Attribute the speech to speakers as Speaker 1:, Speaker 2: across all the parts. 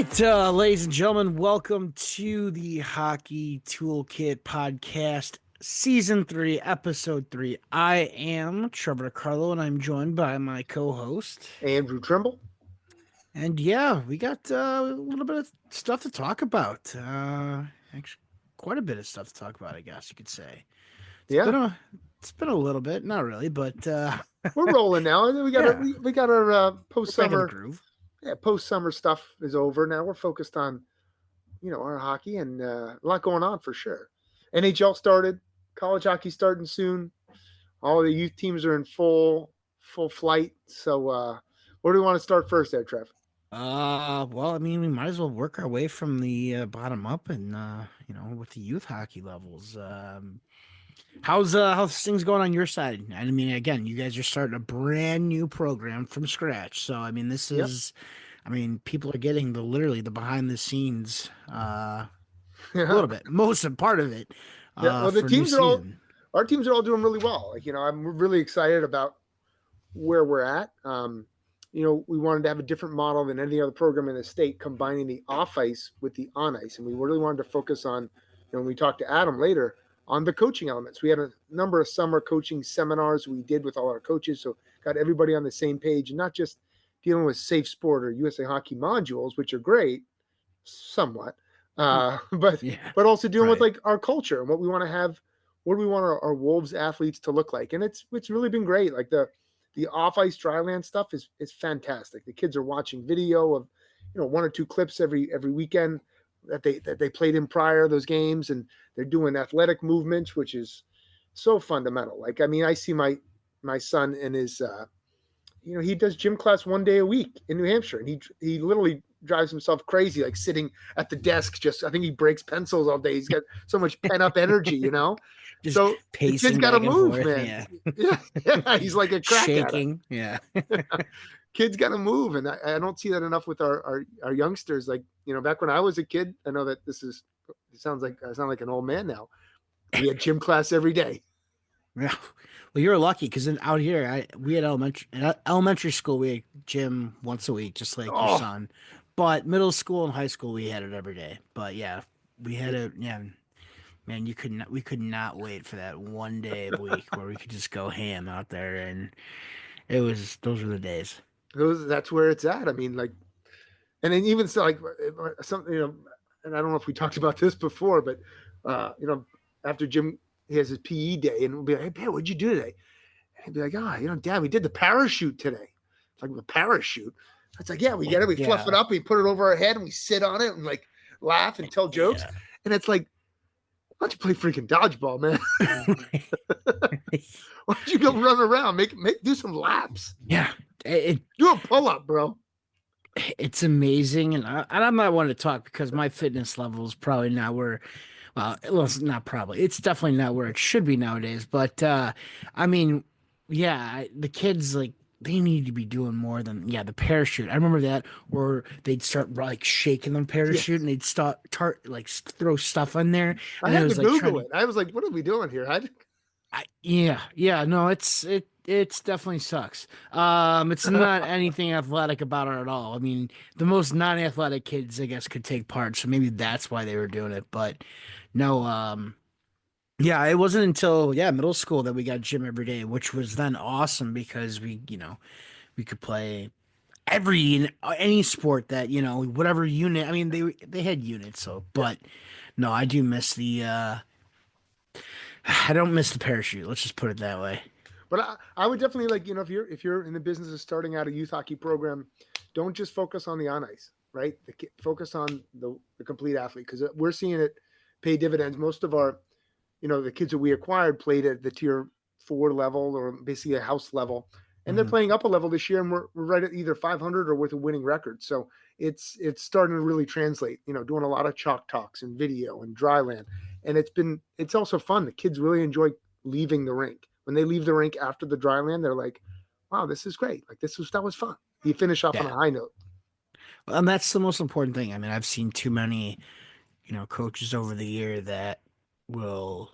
Speaker 1: right, ladies and gentlemen, welcome to the Hockey Toolkit podcast, season 3, episode 3. I am Trevor Carlo, and I'm joined by my co-host.
Speaker 2: Andrew Trimble.
Speaker 1: And yeah, we got a little bit of stuff to talk about. Actually, quite a bit of stuff to talk about, I guess you could say. It's been
Speaker 2: Yeah,
Speaker 1: a it's been a little bit, not really, but
Speaker 2: we're rolling now. We got
Speaker 1: yeah,
Speaker 2: we got our
Speaker 1: we're
Speaker 2: post
Speaker 1: back in the
Speaker 2: summer.
Speaker 1: groove.
Speaker 2: Yeah, post summer stuff is over now. We're focused on our hockey and a lot going on for sure. NHL started, college hockey starting soon. All the youth teams are in full flight. So where do we want to start first, there, Trev?
Speaker 1: Well, I mean, we might as well work our way from the bottom up, and with the youth hockey levels. How's things going on your side? I mean, again, you guys are starting a brand new program from scratch, so I mean,
Speaker 2: Yep.
Speaker 1: people are getting literally the behind the scenes, a
Speaker 2: Yeah.
Speaker 1: little bit, most of part of it,
Speaker 2: Yeah. Well, the
Speaker 1: for new
Speaker 2: teams are all
Speaker 1: season.
Speaker 2: our teams are all doing really well. Like I'm really excited about where we're at. We wanted to have a different model than any other program in the state, combining the off ice with the on ice, and we really wanted to focus on. When we talked to Adam later on the coaching elements, we had a number of summer coaching seminars we did with all our coaches, so got everybody on the same page, and not just dealing with Safe Sport or USA Hockey modules, which are great, somewhat, but
Speaker 1: Yeah,
Speaker 2: also dealing with
Speaker 1: right.
Speaker 2: like our culture and what we want to have, what do we want our Wolves athletes to look like, and it's really been great. Like the off ice dryland stuff is fantastic. The kids are watching video of one or two clips every weekend that they played in prior those games, and they're doing athletic movements, which is so fundamental. Like I mean, I see my son and his he does gym class 1 day a week in New Hampshire, and he literally drives himself crazy, like sitting at the desk. Just I think he breaks pencils all day. He's got so much pent up energy.
Speaker 1: Just
Speaker 2: So the kid's
Speaker 1: pacing
Speaker 2: got to
Speaker 1: back and
Speaker 2: move,
Speaker 1: forth.
Speaker 2: man.
Speaker 1: Yeah,
Speaker 2: Yeah, yeah, he's like a crack addict.
Speaker 1: shaking. Yeah.
Speaker 2: Kids got to move, and I don't see that enough with our youngsters. Like back when I was a kid, I know that it sounds like I sound like an old man now. We had gym class every day.
Speaker 1: Yeah. Well, you're lucky because out here, we had elementary school. We had gym once a week, just like your
Speaker 2: Oh,
Speaker 1: son. But middle school and high school, we had it every day. But yeah, we had it. Yeah, man, we could not wait for that 1 day a week where we could just go ham out there, and those were the days.
Speaker 2: that's where it's at. I mean, like, and then even so, like something, and I don't know if we talked about this before, but after Jim he has his PE day, and we'll be like, "Hey, Pat, what'd you do today?" And he'd be like, Dad, we did the parachute today. It's like the parachute. It's like, yeah, we get it. We fluff it
Speaker 1: Yeah,
Speaker 2: up, we put it over our head, and we sit on it and like laugh and tell jokes.
Speaker 1: yeah.
Speaker 2: And it's like, why don't you play freaking dodgeball, man? Why don't you go run around, make do some laps,
Speaker 1: Yeah, it
Speaker 2: do a pull up, bro?
Speaker 1: it's amazing, and I'm not one to talk because my fitness level is probably not where. Well, it's not probably. It's definitely not where it should be nowadays. But I mean, yeah, the kids like they need to be doing more than the parachute. I remember that where they'd start like shaking the parachute
Speaker 2: Yes.
Speaker 1: and they'd start throw stuff in there,
Speaker 2: I
Speaker 1: and it
Speaker 2: had to
Speaker 1: was like trying
Speaker 2: Google
Speaker 1: to.
Speaker 2: it. I was like, what are we doing here?
Speaker 1: Yeah, no, it's definitely sucks. It's not anything athletic about it at all. I mean, the most non-athletic kids, I guess, could take part, so maybe that's why they were doing it. But no, yeah, it wasn't until middle school that we got gym every day, which was then awesome because we could play any sport that whatever unit. I mean, they had units, so
Speaker 2: Yeah.
Speaker 1: but no, I do miss the I don't miss the parachute. Let's just put it that way.
Speaker 2: But I would definitely like if you're in the business of starting out a youth hockey program, don't just focus on the on ice, right? Focus on the complete athlete, because we're seeing it pay dividends. Most of our the kids that we acquired played at the tier 4 level, or basically a house level, and they're
Speaker 1: Mhm.
Speaker 2: playing up a level this year, and we're right at either 500 or with a winning record. So it's starting to really translate. Doing a lot of chalk talks and video and dryland, and it's also fun. The kids really enjoy leaving the rink. When they leave the rink after the dryland, they're like, "Wow, this is great! Like that was fun." You finish off on a
Speaker 1: Yeah,
Speaker 2: high note.
Speaker 1: and that's the most important thing. I mean, I've seen too many coaches over the year that will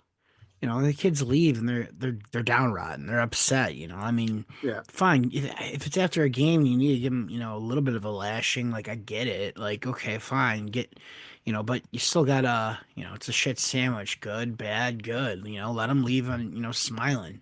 Speaker 1: the kids leave and they're downtrodden, they're upset. I mean,
Speaker 2: Yeah.
Speaker 1: fine. If it's after a game, you need to give them, a little bit of a lashing. Like I get it. Like okay, fine, but you still gotta, it's a shit sandwich. Good, bad, good. Let them leave on, smiling.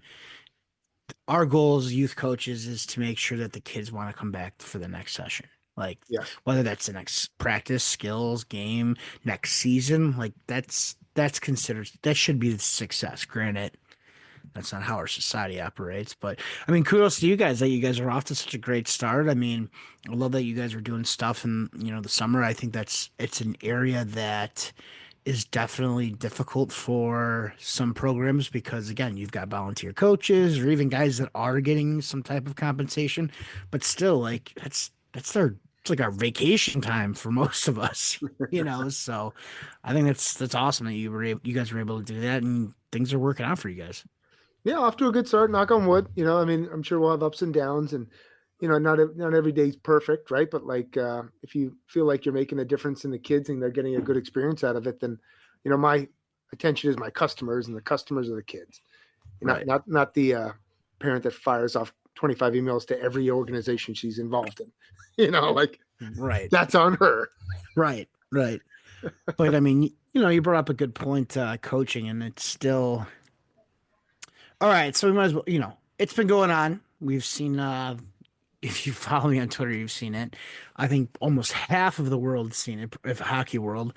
Speaker 1: Our goal as youth coaches is to make sure that the kids want to come back for the next session. Like
Speaker 2: Yes.
Speaker 1: whether that's the next practice, skills, game, next season, like that's considered that should be the success. Granted, that's not how our society operates, but I mean, kudos to you guys that you guys are off to such a great start. I mean, I love that you guys are doing stuff in, the summer. I think it's an area that is definitely difficult for some programs because again, you've got volunteer coaches or even guys that are getting some type of compensation, but still like that's their it's like our vacation time for most of us, So I think that's awesome that you guys were able to do that and things are working out for you guys.
Speaker 2: Yeah, off to a good start. Knock on wood. I mean, I'm sure we'll have ups and downs, and not every day's perfect, right? But like, if you feel like you're making a difference in the kids and they're getting a good experience out of it, then my attention is my customers, and the customers are the kids. Not
Speaker 1: Right.
Speaker 2: not the parent that fires off 25 emails to every organization she's involved in. Like
Speaker 1: Right.
Speaker 2: that's on her.
Speaker 1: Right. Right. But I mean, you brought up a good point, coaching, and it's still all right. So we might as well, it's been going on. We've seen, if you follow me on Twitter, you've seen it. I think almost half of the world's seen it, if hockey world.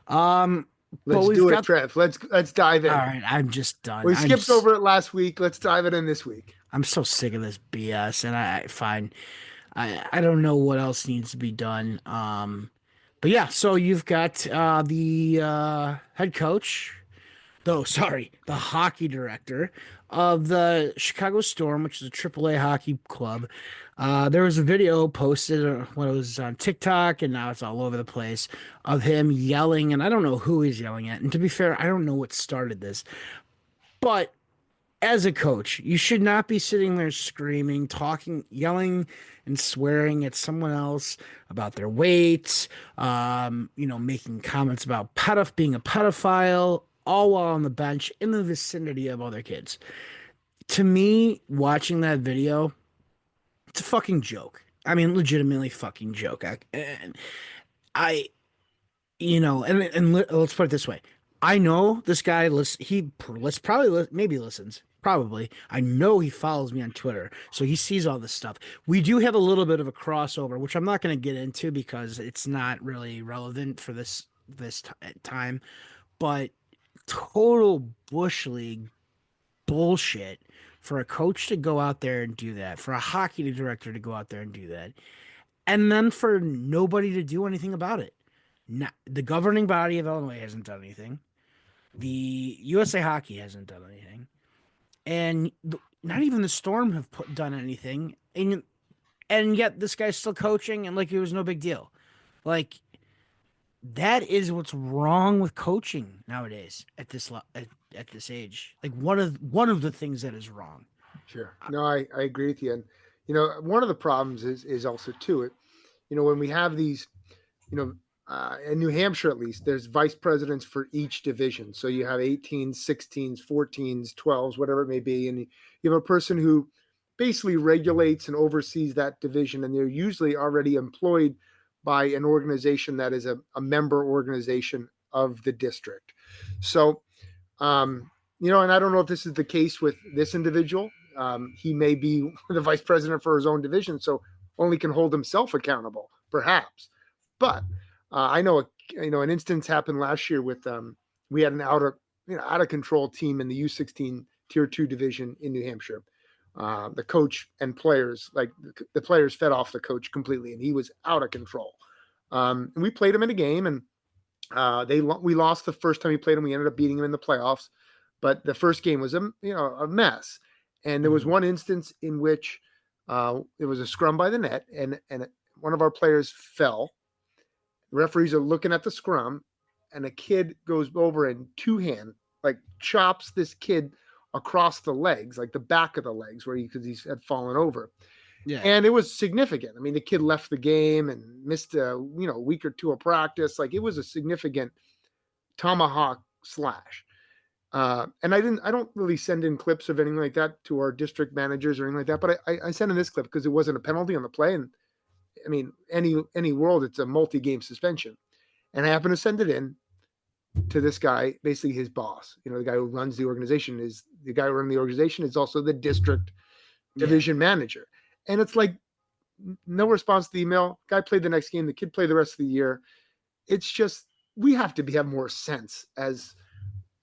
Speaker 1: Um, but
Speaker 2: Let's
Speaker 1: we've
Speaker 2: do it,
Speaker 1: got,
Speaker 2: Trev. Let's dive
Speaker 1: all
Speaker 2: in.
Speaker 1: right. I'm just done.
Speaker 2: We skipped over it last week. Let's dive it in this week.
Speaker 1: I'm so sick of this BS, and I fine. I don't know what else needs to be done. But yeah. So you've got the head coach. Oh, sorry, the hockey director of the Chicago Storm, which is a AAA hockey club. There was a video posted when it was on TikTok, and now it's all over the place of him yelling, and I don't know who he's yelling at. And to be fair, I don't know what started this, but as a coach, you should not be sitting there screaming, talking, yelling, and swearing at someone else about their weight, making comments about being a pedophile, all while on the bench in the vicinity of other kids. To me, watching that video, it's a fucking joke. I mean, legitimately fucking joke. I let's put it this way. I know this guy. Let's probably maybe listens. Probably. I know he follows me on Twitter, so he sees all this stuff. We do have a little bit of a crossover, which I'm not going to get into because it's not really relevant for time. But total bush league bullshit for a coach to go out there and do that, for a hockey director to go out there and do that, and then for nobody to do anything about it. Not, the governing body of Illinois hasn't done anything. The USA Hockey hasn't done anything, and not even the Storm have done anything. And yet this guy's still coaching, and like it was no big deal. Like that is what's wrong with coaching nowadays at this age. Like one of the things that is wrong.
Speaker 2: Sure. No, I agree with you. And one of the problems is also too it. When we have these, you know, in New Hampshire at least, there's vice presidents for each division. So you have 18s, 16s, 14s, 12s, whatever it may be, and you have a person who basically regulates and oversees that division, and they're usually already employed by an organization that is a member organization of the district. So and I don't know if this is the case with this individual. He may be the vice president for his own division, so only can hold himself accountable, perhaps. But I know, an instance happened last year with we had an out of control team in the U16 Tier 2 division in New Hampshire. The coach and players, like the players, fed off the coach completely, and he was out of control. And we played him in a game, and we lost the first time we played him. We ended up beating him in the playoffs, but the first game was a mess. And there was
Speaker 1: Mhm.
Speaker 2: one instance in which it was a scrum by the net, and one of our players fell. The referees are looking at the scrum, and a kid goes over and two hand like chops this kid across the legs, like the back of the legs, because he had fallen over.
Speaker 1: Yeah.
Speaker 2: And it was significant. I mean, the kid left the game and missed a week or two of practice. Like it was a significant tomahawk slash. And I don't really send in clips of anything like that to our district managers or anything like that. But I sent in this clip because it wasn't a penalty on the play, and I mean, any world, it's a multi-game suspension. And I happen to send it in to this guy, basically his boss. The guy who runs the organization is the guy who runs the organization is also the district
Speaker 1: Yeah.
Speaker 2: division manager. And it's like no response to the email. Guy played the next game. The kid played the rest of the year. It's just we have to have more sense as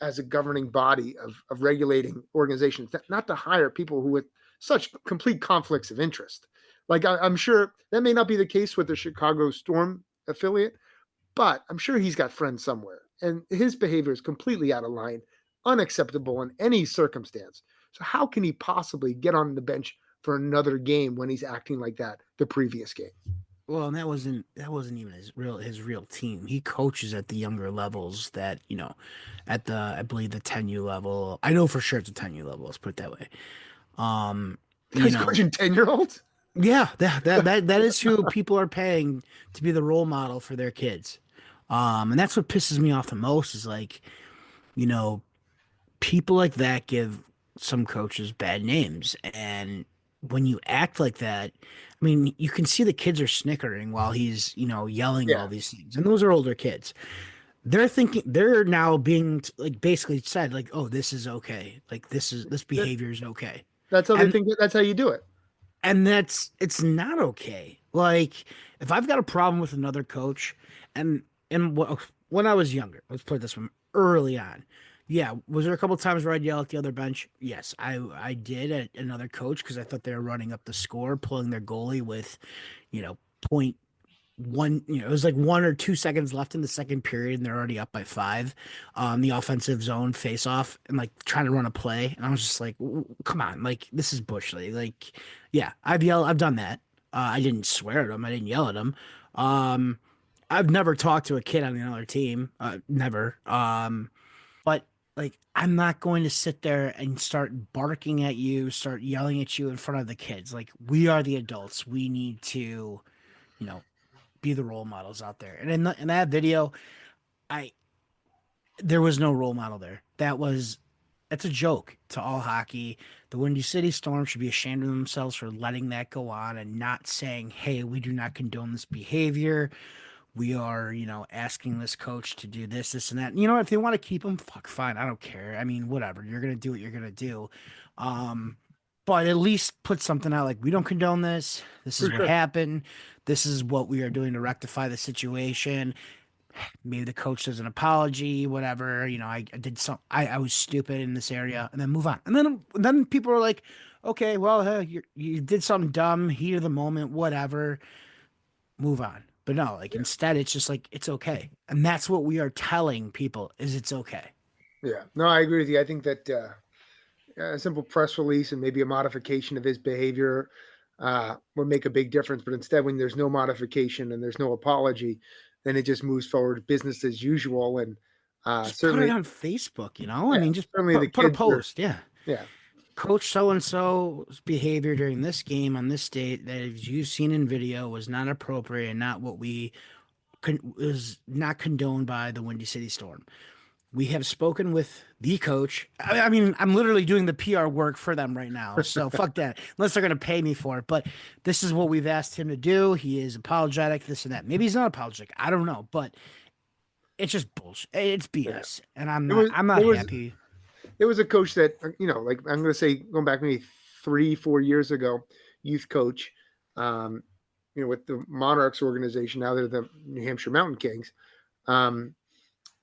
Speaker 2: a governing body of regulating organizations, not to hire people who with such complete conflicts of interest. Like I'm sure that may not be the case with the Chicago Storm affiliate, but I'm sure he's got friends somewhere. And his behavior is completely out of line, unacceptable in any circumstance. So how can he possibly get on the bench for another game when he's acting like that the previous game?
Speaker 1: Well, and that wasn't even his real team. He coaches at the younger levels that, at the I believe the 10U level. I know for sure it's a 10U level, let's put it that way. Um, you
Speaker 2: Guys
Speaker 1: know,
Speaker 2: coaching 10-year-olds?
Speaker 1: yeah, that is who people are paying to be the role model for their kids. And that's what pisses me off the most is like, you know, people like that give some coaches bad names. And when you act like that, I mean, you can see the kids are snickering while he's, yelling all
Speaker 2: Yeah.
Speaker 1: these things. And those are older kids. They're now being like basically said, like, oh, this is okay. Like this
Speaker 2: That,
Speaker 1: behavior is okay.
Speaker 2: that's how they
Speaker 1: And
Speaker 2: think that's how you do it.
Speaker 1: it's not okay. Like if I've got a problem with another coach, and when I was younger, let's put this from early on. Yeah, was there a couple times where I'd yell at the other bench? Yes, I did at another coach because I thought they were running up the score, pulling their goalie with, point one, it was like 1 or 2 seconds left in the second period, and they're already up by five. The offensive zone face off and like trying to run a play, and I was just like, "Come on, like this is Bush League." Like, yeah, I've done that. I didn't swear at him, I didn't yell at him. Um, I've never talked to a kid on another team, never. But like, I'm not going to sit there and start barking at you, start yelling at you in front of the kids. Like, we are the adults. We need to, you know, be the role models out there. And in that video, I there was no role model there. That's a joke to all hockey. The Windy City Storm should be ashamed of themselves for letting that go on and not saying, "Hey, we do not condone this behavior. We are, asking this coach to do this, this, and that." If they want to keep him, fuck, fine. I don't care. I mean, whatever. You're gonna do what you're gonna do. Um, but at least put something out like we don't condone this. This is
Speaker 2: For
Speaker 1: what
Speaker 2: sure.
Speaker 1: happened. This is what we are doing to rectify the situation. Maybe the coach does an apology, whatever. I did I was stupid in this area, and then move on. And then people are like, okay, well, you did something dumb, heat of the moment, whatever, move on. But no, like
Speaker 2: Yeah.
Speaker 1: instead, it's just like it's okay, and that's what we are telling people is it's okay.
Speaker 2: Yeah. No, I agree with you. I think that a simple press release and maybe a modification of his behavior would make a big difference. But instead, when there's no modification and there's no apology, then it just moves forward business as usual. And
Speaker 1: Just put it
Speaker 2: certainly,
Speaker 1: on Facebook, I
Speaker 2: yeah,
Speaker 1: mean, just
Speaker 2: certainly the
Speaker 1: put a
Speaker 2: kids are,
Speaker 1: post, yeah.
Speaker 2: yeah,
Speaker 1: Coach so and so's behavior during this game on this date that as you've seen in video was not appropriate and not what we was not condoned by the Windy City Storm. We have spoken with the coach. I mean, I'm literally doing the PR work for them right now. So fuck that. Unless they're going to pay me for it. But this is what we've asked him to do. He is apologetic, this and that. Maybe he's not apologetic. I don't know. But it's just bullshit. It's
Speaker 2: yeah.
Speaker 1: BS. And I'm
Speaker 2: There
Speaker 1: not
Speaker 2: was
Speaker 1: I'm not
Speaker 2: there was
Speaker 1: happy.
Speaker 2: there was a coach that like I'm going to say going back maybe 3-4 years ago, youth coach, um, with the Monarchs organization. Now they're the New Hampshire Mountain Kings. Um,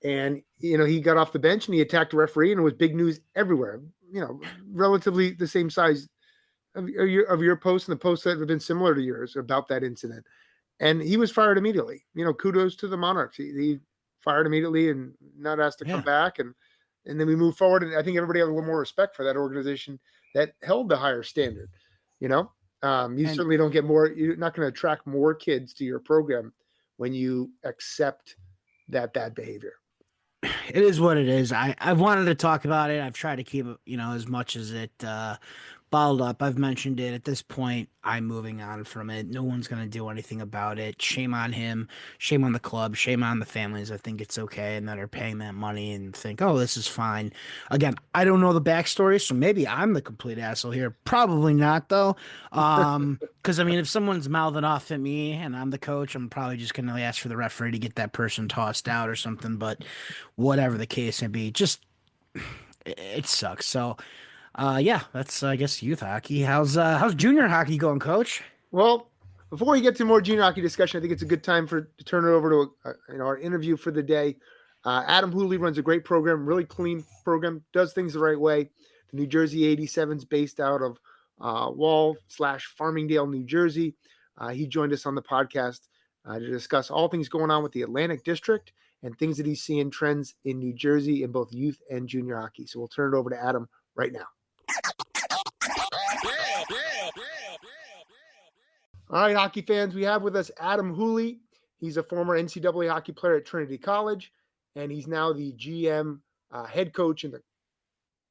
Speaker 2: and he got off the bench and he attacked a referee, and it was big news everywhere. Relatively the same size of your post and the posts that have been similar to yours about that incident. And he was fired immediately. Kudos to the Monarchs. He fired immediately and not asked to come
Speaker 1: Yeah.
Speaker 2: back. And then we move forward. And I think everybody had a little more respect for that organization that held the higher standard. You know, you
Speaker 1: And
Speaker 2: certainly don't get more. You're not going to attract more kids to your program when you accept that bad behavior.
Speaker 1: it is what it is. I've wanted to talk about it. I've tried to keep it, as much as it bottled up. I've mentioned it. At this point, I'm moving on from it. No one's going to do anything about it. Shame on him. Shame on the club. Shame on the families. I think it's okay and that are paying that money and think, oh, this is fine. Again, I don't know the backstory, so maybe I'm the complete asshole here. Probably not, though. Because I mean, if someone's mouthing off at me and I'm the coach, I'm probably just going to ask for the referee to get that person tossed out or something. But whatever the case may be, just it sucks. So. Yeah, that's I guess youth hockey. How's junior hockey going, Coach?
Speaker 2: Well, before we get to more junior hockey discussion, I think it's a good time to turn it over to our interview for the day. Adam Hooley runs a great program, really clean program, does things the right way. The New Jersey 87's based out of Wall/Farmingdale, New Jersey. He joined us on the podcast to discuss all things going on with the Atlantic District and things that he's seeing trends in New Jersey in both youth and junior hockey. So we'll turn it over to Adam right now. All right, hockey fans, we have with us Adam Hooley. He's a former NCAA hockey player at Trinity College, and he's now the GM, head coach, and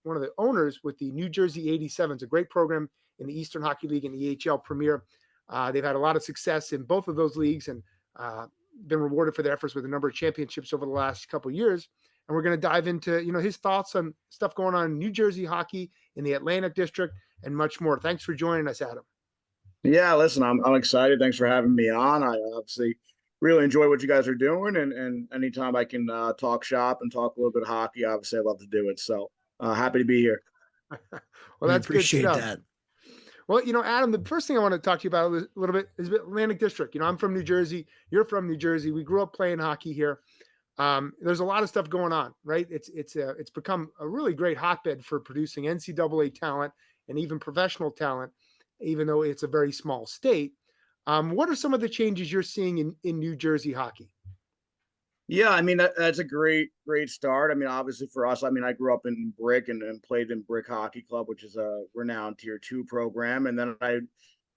Speaker 2: one of the owners with the New Jersey 87s, a great program in the Eastern Hockey League and the EHL Premier. They've had a lot of success in both of those leagues and been rewarded for their efforts with a number of championships over the last couple of years. And we're going to dive into his thoughts on stuff going on in New Jersey hockey, in the Atlantic District, and much more. Thanks for joining us, Adam.
Speaker 3: Yeah, listen, I'm excited. Thanks for having me on. I obviously really enjoy what you guys are doing, and anytime I can talk shop and talk a little bit of hockey, obviously I love to do it. So happy to be here.
Speaker 2: Well,
Speaker 1: I
Speaker 2: that's good
Speaker 1: appreciate
Speaker 2: stuff.
Speaker 1: that.
Speaker 2: Well, Adam, the first thing I want to talk to you about a little bit is Atlantic District. I'm from New Jersey. You're from New Jersey. We grew up playing hockey here. There's a lot of stuff going on, right? It's become a really great hotbed for producing NCAA talent and even professional talent, even though it's a very small state. What are some of the changes you're seeing in New Jersey hockey?
Speaker 3: Yeah, I mean that's a great start. I mean, obviously for us, I mean I grew up in Brick and played in Brick Hockey Club, which is a renowned Tier 2 program, and then I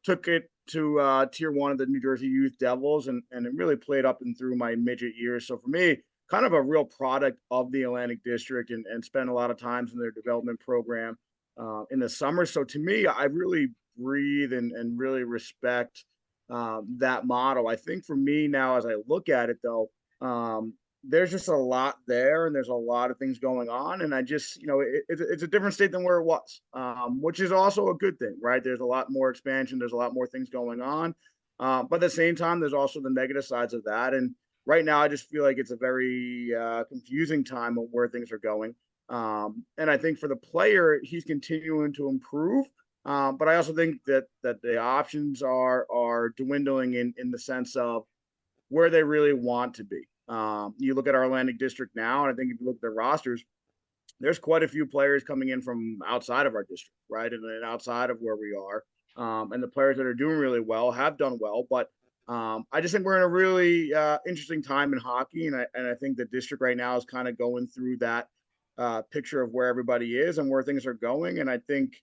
Speaker 3: took it to Tier 1 of the New Jersey Youth Devils, and it really played up and through my midget years. So for me, kind of a real product of the Atlantic District, and spent a lot of times in their development program in the summer. So to me, I really breathe and really respect that model. I think for me now, as I look at it though, there's just a lot there, and there's a lot of things going on, and I just it's a different state than where it was, which is also a good thing, right? There's a lot more expansion, there's a lot more things going on, but at the same time there's also the negative sides of that. And right now I just feel like it's a very confusing time of where things are going, and I think for the player, he's continuing to improve, but I also think that the options are dwindling in the sense of where they really want to be. You look at our Atlantic District now, and I think if you look at the rosters, there's quite a few players coming in from outside of our district, right, and outside of where we are. And the players that are doing really well have done well, but I just think we're in a really interesting time in hockey, and I think the district right now is kind of going through that picture of where everybody is and where things are going, and I think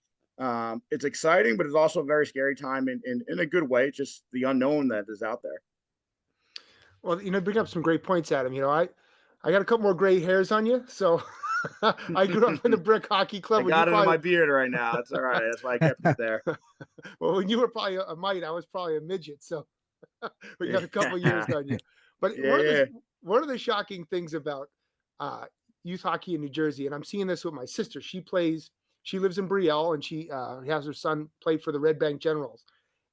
Speaker 3: it's exciting, but it's also a very scary time in a good way, just the unknown that is out there.
Speaker 2: Well, bring up some great points, Adam. I got a couple more gray hairs on you, so I grew up in the Brick Hockey
Speaker 3: I
Speaker 2: Club. When you
Speaker 3: got it in
Speaker 2: probably
Speaker 3: my beard right now. It's all right. That's why I kept it there.
Speaker 2: well, when you were probably a mite, I was probably a midget, so we got a couple years on you. But
Speaker 3: Yeah.
Speaker 2: one of the shocking things about youth hockey in New Jersey, and I'm seeing this with my sister. She lives in Brielle, and she has her son played for the Red Bank Generals.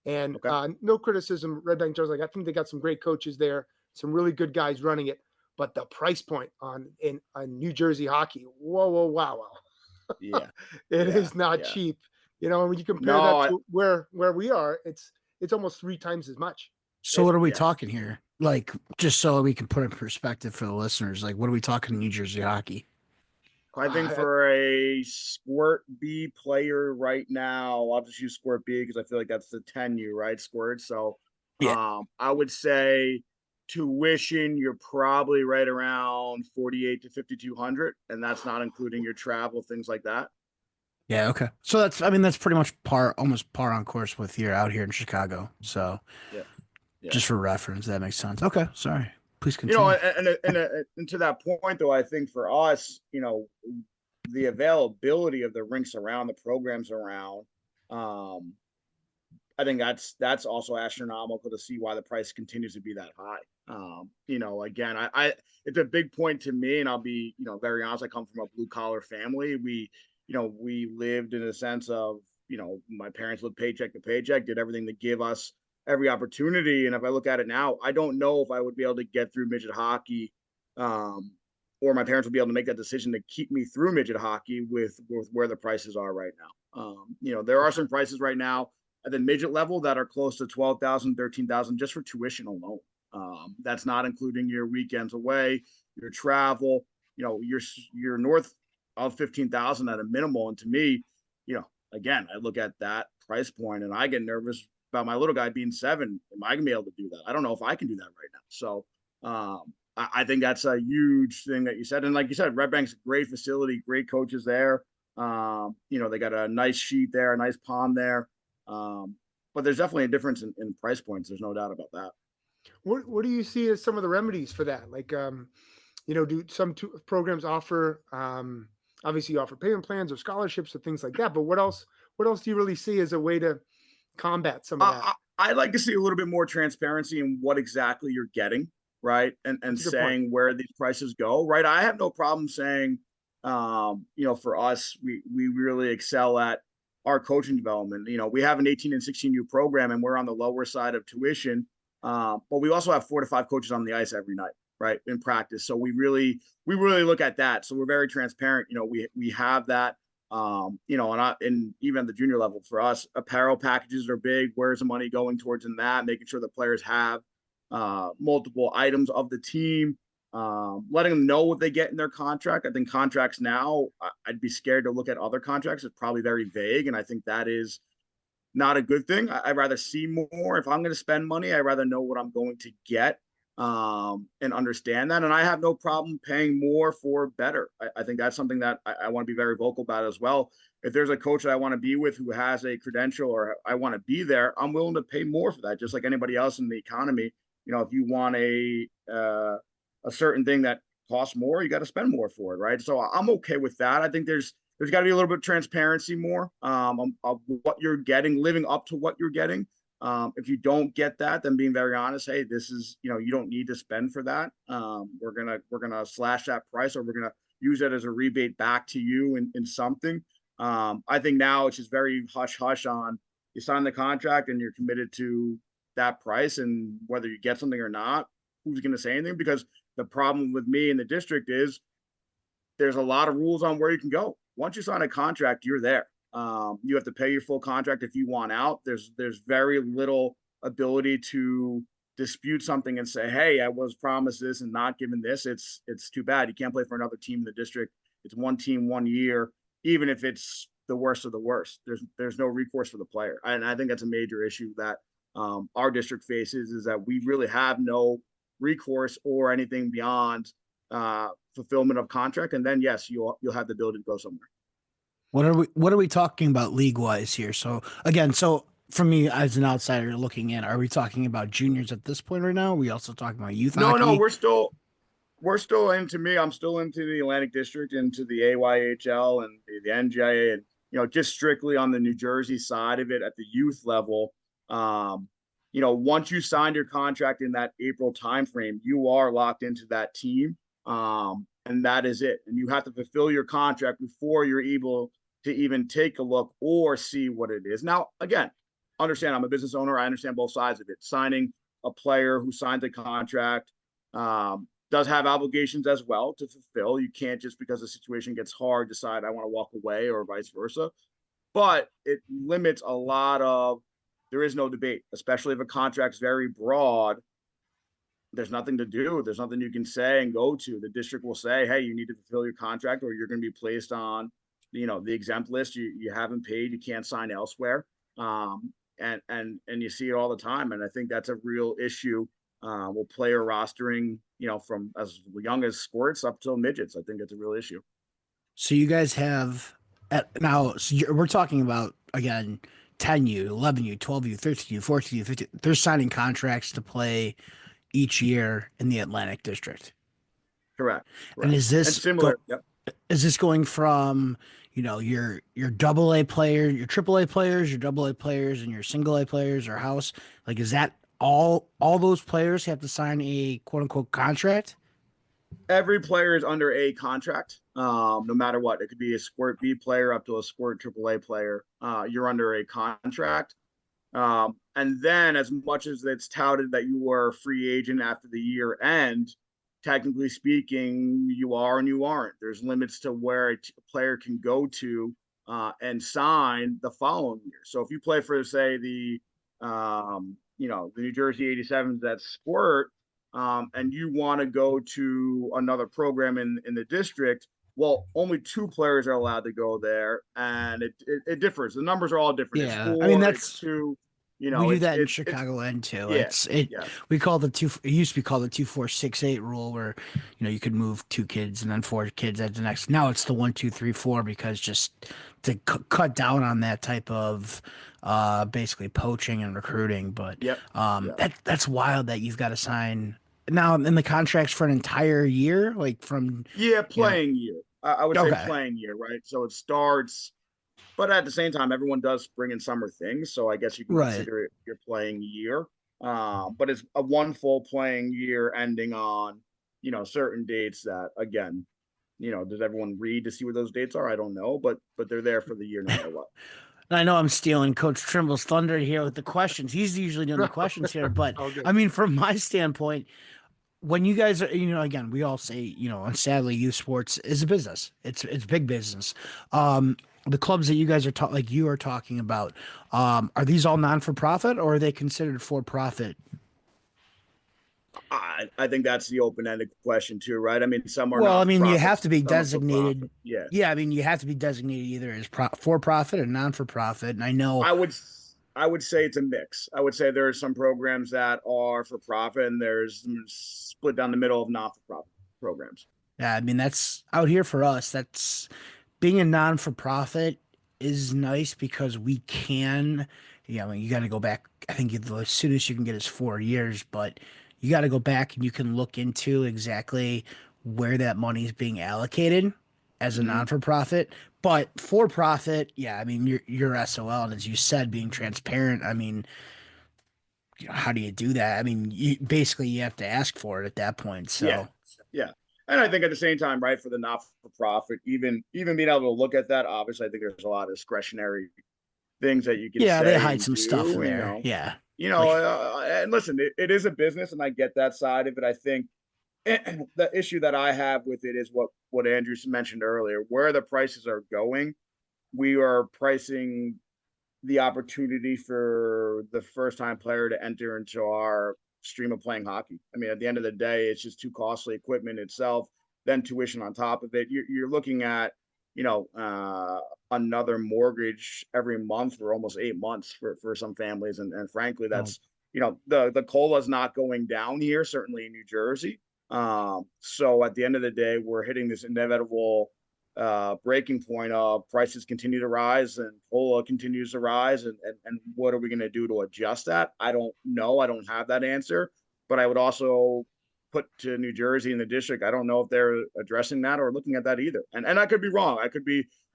Speaker 2: And
Speaker 3: Okay.
Speaker 2: no criticism, Red Bank Generals. Like, I think they got some great coaches there, some really good guys running it. But the price point on New Jersey hockey, whoa, whoa, wow, wow.
Speaker 3: Yeah.
Speaker 2: It
Speaker 3: Yeah.
Speaker 2: is not
Speaker 3: Yeah.
Speaker 2: cheap. When you compare
Speaker 3: No,
Speaker 2: that to where we are, it's almost 3 times as much.
Speaker 1: So what are we
Speaker 3: yes.
Speaker 1: talking here? Like, just so we can put in perspective for the listeners, like, what are we talking in New Jersey hockey?
Speaker 3: I think for a Squirt B player right now, I'll just use Squirt B because I feel like that's the 10U, right? Squirt. So
Speaker 1: Yeah.
Speaker 3: I would say tuition, you're probably right around 48 to 5,200, and that's not including your travel, things like that.
Speaker 1: Yeah, okay. So I mean, that's pretty much almost par on course with here out here in Chicago. So
Speaker 3: Yeah. Yeah.
Speaker 1: just for reference, that makes sense. Okay, sorry. Please
Speaker 3: You know,
Speaker 1: continue.
Speaker 3: and to that point, though, I think for us, the availability of the rinks around, the programs around, Um, I think that's also astronomical to see why the price continues to be that high. Again, I it's a big point to me, and I'll be, very honest. I come from a blue collar family. We lived in a sense of, my parents lived paycheck to paycheck, did everything to give us every opportunity. And if I look at it now, I don't know if I would be able to get through midget hockey, um, or my parents would be able to make that decision to keep me through midget hockey with where the prices are right now. There are some prices right now at the midget level that are close to 12,000, 13,000 just for tuition alone. That's not including your weekends away, your travel. You're north of 15,000 at a minimal. And to me, again, I look at that price point and I get nervous about my little guy being 7. Am I gonna be able to do that? I don't know if I can do that right now. So I think that's a huge thing that you said. And like you said, Red Bank's a great facility, great coaches there. They got a nice sheet there, a nice pond there. But there's definitely a difference in price points. There's no doubt about that.
Speaker 2: What do you see as some of the remedies for that? Like, do some programs offer? Obviously, you offer payment plans or scholarships or things like that. But what else? What else do you really see as a way to combat some of that?
Speaker 3: I'd like to see a little bit more transparency in what exactly you're getting, right? And
Speaker 2: That's a good point.
Speaker 3: saying where these prices go, right? I have no problem saying, for us, we really excel at our coaching development. We have an 18 and 16U program, and we're on the lower side of tuition. But we also have 4 to 5 coaches on the ice every night, right, in practice. So we really look at that. So we're very transparent. We have that. And even at the junior level for us, apparel packages are big. Where's the money going towards in that? Making sure the players have multiple items of the team, letting them know what they get in their contract. I think contracts now, I'd be scared to look at other contracts. It's probably very vague, and I think that is not a good thing. I'd rather see more. If I'm going to spend money, I'd rather know what I'm going to get, and understand that. And I have no problem paying more for better. I think that's something that I want to be very vocal about as well. If there's a coach that I want to be with who has a credential or I want to be there, I'm willing to pay more for that, just like anybody else in the economy. If you want a certain thing that costs more, you got to spend more for it, right? So I'm okay with that. I think there's got to be a little bit of transparency more, of what you're getting, living up to what you're getting. If you don't get that, then being very honest, hey, this is, you don't need to spend for that. We're gonna slash that price, or we're gonna use it as a rebate back to you in something. I think now it's just very hush hush on, you sign the contract and you're committed to that price, and whether you get something or not, who's going to say anything? Because the problem with me in the district is there's a lot of rules on where you can go. Once you sign a contract, you're there. You have to pay your full contract if you want out. There's very little ability to dispute something and say, hey, I was promised this and not given this. It's too bad. You can't play for another team in the district. It's one team, 1 year, even if it's the worst of the worst. There's no recourse for the player. And I think that's a major issue that our district faces, is that we really have no recourse or anything beyond fulfillment of contract. And then, yes, you'll have the ability to go somewhere.
Speaker 1: What are we talking about league wise here? So again, for me as an outsider looking in, are we talking about juniors at this point right now? Are we also talking about youth
Speaker 3: No,
Speaker 1: hockey?
Speaker 3: we're still into me. I'm still into the Atlantic District, into the AYHL and the NJA, and just strictly on the New Jersey side of it at the youth level. Once you signed your contract in that April timeframe, you are locked into that team, and that is it. And you have to fulfill your contract before you're able to even take a look or see what it is. Now, again, understand I'm a business owner. I understand both sides of it. Signing a player who signed the contract does have obligations as well to fulfill. You can't just because the situation gets hard decide I want to walk away or vice versa. But it limits a lot of, there is no debate, especially if a contract's very broad. There's nothing to do. There's nothing you can say and go to. The district will say, hey, you need to fulfill your contract or you're going to be placed on, the exempt list. You haven't paid, you can't sign elsewhere. And you see it all the time. And I think that's a real issue with player rostering, from as young as squirts up till midgets. I think it's a real issue.
Speaker 1: So you guys have we're talking about again 10U, 11U, 12U, 13U, 14U, 15U. They're signing contracts to play each year in the Atlantic District.
Speaker 3: Correct.
Speaker 1: And
Speaker 3: And similar. Yep.
Speaker 1: is this going from, your double A player, your triple A players, your double A players, and your single A players or house? Like, is that all those players have to sign a quote unquote contract?
Speaker 3: Every player is under a contract, no matter what. It could be a Squirt B player up to a Squirt AAA player. You're under a contract. And then, as much as it's touted that you are a free agent after the year end, technically speaking, you are and you aren't. There's limits to where a player can go to and sign the following year. So if you play for, say, the New Jersey 87s that Squirt, and you want to go to another program in the district, well, only two players are allowed to go there, and it differs. The numbers are all different. It's
Speaker 1: Yeah, I mean
Speaker 3: four, it's
Speaker 1: that's
Speaker 3: two.
Speaker 1: we do that in
Speaker 3: It's
Speaker 1: Chicago end too.
Speaker 3: yeah,
Speaker 1: It
Speaker 3: yeah,
Speaker 1: we call the two. It used to be called the 2 4 6 8 rule, where you could move two kids and then four kids at the next. Now it's the 1 2 3 4 because just to cut down on that type of basically poaching and recruiting. But
Speaker 3: yep, yeah,
Speaker 1: that's wild that you've got to sign now in the contracts for an entire year, like from
Speaker 3: yeah.
Speaker 1: you know.
Speaker 3: Playing year, I would say
Speaker 1: Okay,
Speaker 3: playing year, right? So it starts, but at the same time, everyone does bring in summer things, so I guess you can
Speaker 1: right.
Speaker 3: consider it your playing year. But it's a one full playing year ending on certain dates that again does everyone read to see what those dates are? I don't know, but they're there for the year no matter what.
Speaker 1: And I know I'm stealing Coach Trimble's thunder here with the questions. He's usually doing the questions here, but
Speaker 2: All good.
Speaker 1: I mean, from my standpoint, when you guys are, again, we all say, and sadly, youth sports is a business. It's big business. The clubs that you guys are like you are talking about, are these all non for profit or are they considered for profit?
Speaker 3: I think that's the open ended question too, right? I mean, some are
Speaker 1: Well, I
Speaker 3: not for
Speaker 1: mean, you
Speaker 3: profit,
Speaker 1: have to be
Speaker 3: some are for profit.
Speaker 1: designated.
Speaker 3: Yeah,
Speaker 1: Yeah, I mean, you have to be designated either as for profit or non for profit. And I know,
Speaker 3: I would I would say it's a mix. I would say there are some programs that are for profit, and there's split down the middle of not for profit programs.
Speaker 1: yeah, I mean, that's out here for us. That's being a non for profit is nice because we can, I mean, you got to go back. I think the soonest you can get is 4 years, but you got to go back and you can look into exactly where that money is being allocated as a
Speaker 3: Mm-hmm.
Speaker 1: non for profit. But for profit, yeah, I mean, you're SOL, and as you said, being transparent. I mean, how do you do that? I mean, basically you have to ask for it at that point.
Speaker 3: Yeah,
Speaker 1: So
Speaker 3: yeah. And I think at the same time, right, for the not for profit, even being able to look at that, obviously, I think there's a lot of discretionary things that you can
Speaker 1: yeah, they
Speaker 3: say
Speaker 1: hide
Speaker 3: and
Speaker 1: some stuff in
Speaker 3: do.
Speaker 1: there. Yeah,
Speaker 3: You know,
Speaker 1: like
Speaker 3: and listen, it is a business, and I get that side of it. I think the issue that I have with it is what Andrew mentioned earlier, where the prices are going. We are pricing the opportunity for the first time player to enter into our stream of playing hockey. I mean, at the end of the day, it's just too costly equipment itself, then tuition on top of it. You're looking at, you know, another mortgage every month for almost 8 months for some families. And frankly,
Speaker 1: oh,
Speaker 3: that's, the COLA is not going down here, certainly in New Jersey. So at the end of the day, we're hitting this inevitable breaking point of prices continue to rise and COLA continues to rise. And what are we going to do to adjust that? I don't know. I don't have that answer. But I would also put to New Jersey and the district, I don't know if they're addressing that or looking at that either. And I could be wrong.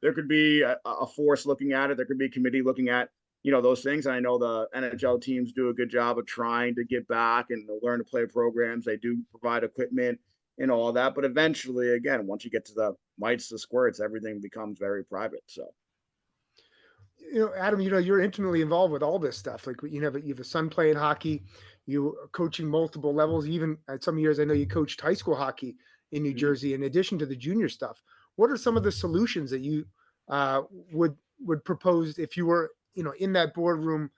Speaker 3: There could be a force looking at it. There could be a committee looking at, those things. And I know the NHL teams do a good job of trying to get back and learn to play programs. They do provide equipment and all that. But eventually, again, once you get to the mites, the squirts, everything becomes very private. So,
Speaker 2: Adam, you're intimately involved with all this stuff. Like you have a son playing hockey, you are coaching multiple levels. Even at some years, I know you coached high school hockey in New Jersey. In addition to the junior stuff, what are some of the solutions that you would propose if you were in that boardroom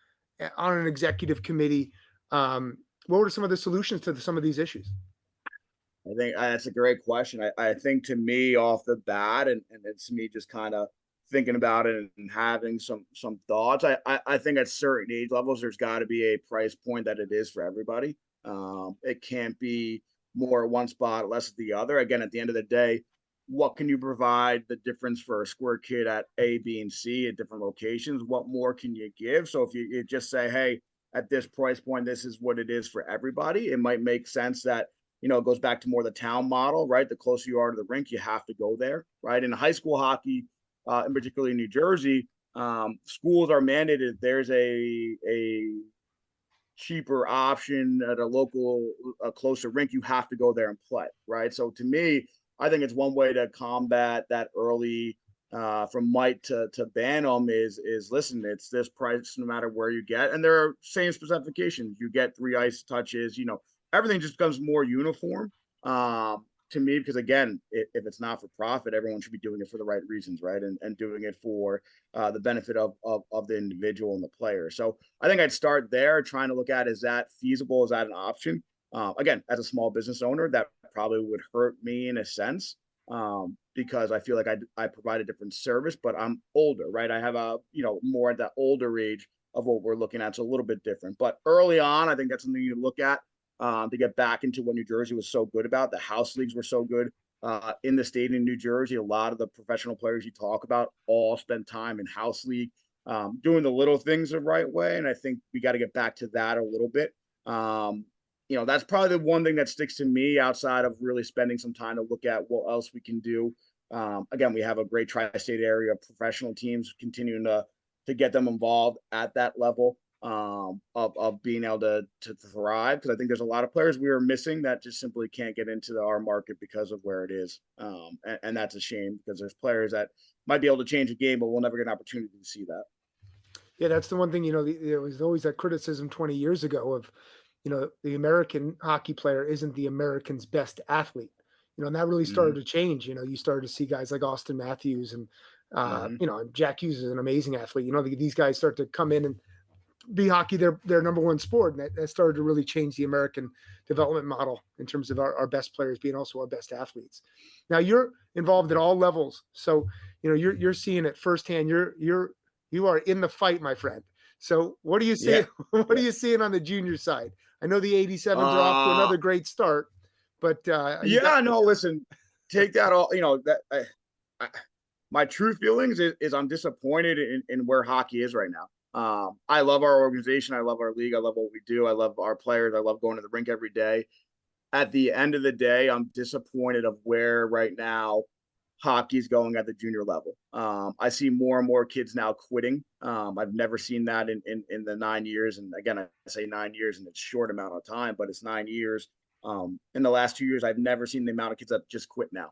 Speaker 2: on an executive committee? What were some of the solutions to some of these issues?
Speaker 3: I think that's a great question. I think to me off the bat, and it's me just kind of thinking about it and having some thoughts. I think at certain age levels, there's got to be a price point that it is for everybody. It can't be more at one spot, less at the other. Again, at the end of the day, what can you provide the difference for a square kid at A, B, and C at different locations? What more can you give? So if you just say, hey, at this price point, this is what it is for everybody, it might make sense that it goes back to more the town model, right? The closer you are to the rink, you have to go there, right? In high school hockey, in particularly New Jersey, schools are mandated. There's a cheaper option at a local, a closer rink. You have to go there and play, right? So to me, I think it's one way to combat that early from might to ban them is listen, it's this price no matter where you get, and there are same specifications. You get 3 ice touches, everything just becomes more uniform. To me, because again, if it's not for profit, everyone should be doing it for the right reasons, right? And doing it for the benefit of the individual and the player. So I think I'd start there, trying to look at, is that feasible? Is that an option? Again, as a small business owner, that probably would hurt me in a sense, because I feel like I provide a different service, but I'm older, right? I have more at that older age of what we're looking at, so a little bit different. But early on, I think that's something you look at, to get back into what New Jersey was so good about. The house leagues were so good in the state in New Jersey. A lot of the professional players you talk about all spend time in house league, doing the little things the right way. And I think we got to get back to that a little bit. That's probably the one thing that sticks to me outside of really spending some time to look at what else we can do. Again, we have a great tri-state area of professional teams, continuing to get them involved at that level, of being able to thrive, because I think there's a lot of players we are missing that just simply can't get into our market because of where it is, and that's a shame, because there's players that might be able to change the game, but we'll never get an opportunity to see that.
Speaker 2: Yeah, that's the one thing, there was always that criticism 20 years ago of, the American hockey player isn't the American's best athlete, and that really started to change. You started to see guys like Austin Matthews and, Jack Hughes is an amazing athlete. These guys start to come in and be hockey their number one sport, and that started to really change the American development model in terms of our best players being also our best athletes. Now you're involved at all levels, so you're seeing it firsthand. You are in the fight, my friend. So what do you see?
Speaker 3: Yeah.
Speaker 2: What are you seeing on the junior side? I know the 87s are off to another great start, but
Speaker 3: no, listen, take that all. My true feelings is I'm disappointed in where hockey is right now. I love our organization. I love our league. I love what we do. I love our players. I love going to the rink every day. At the end of the day, I'm disappointed of where right now hockey's going at the junior level. I see more and more kids now quitting. I've never seen that in the 9 years. And again, I say 9 years and it's a short amount of time, but it's 9 years. In the last 2 years, I've never seen the amount of kids that just quit now.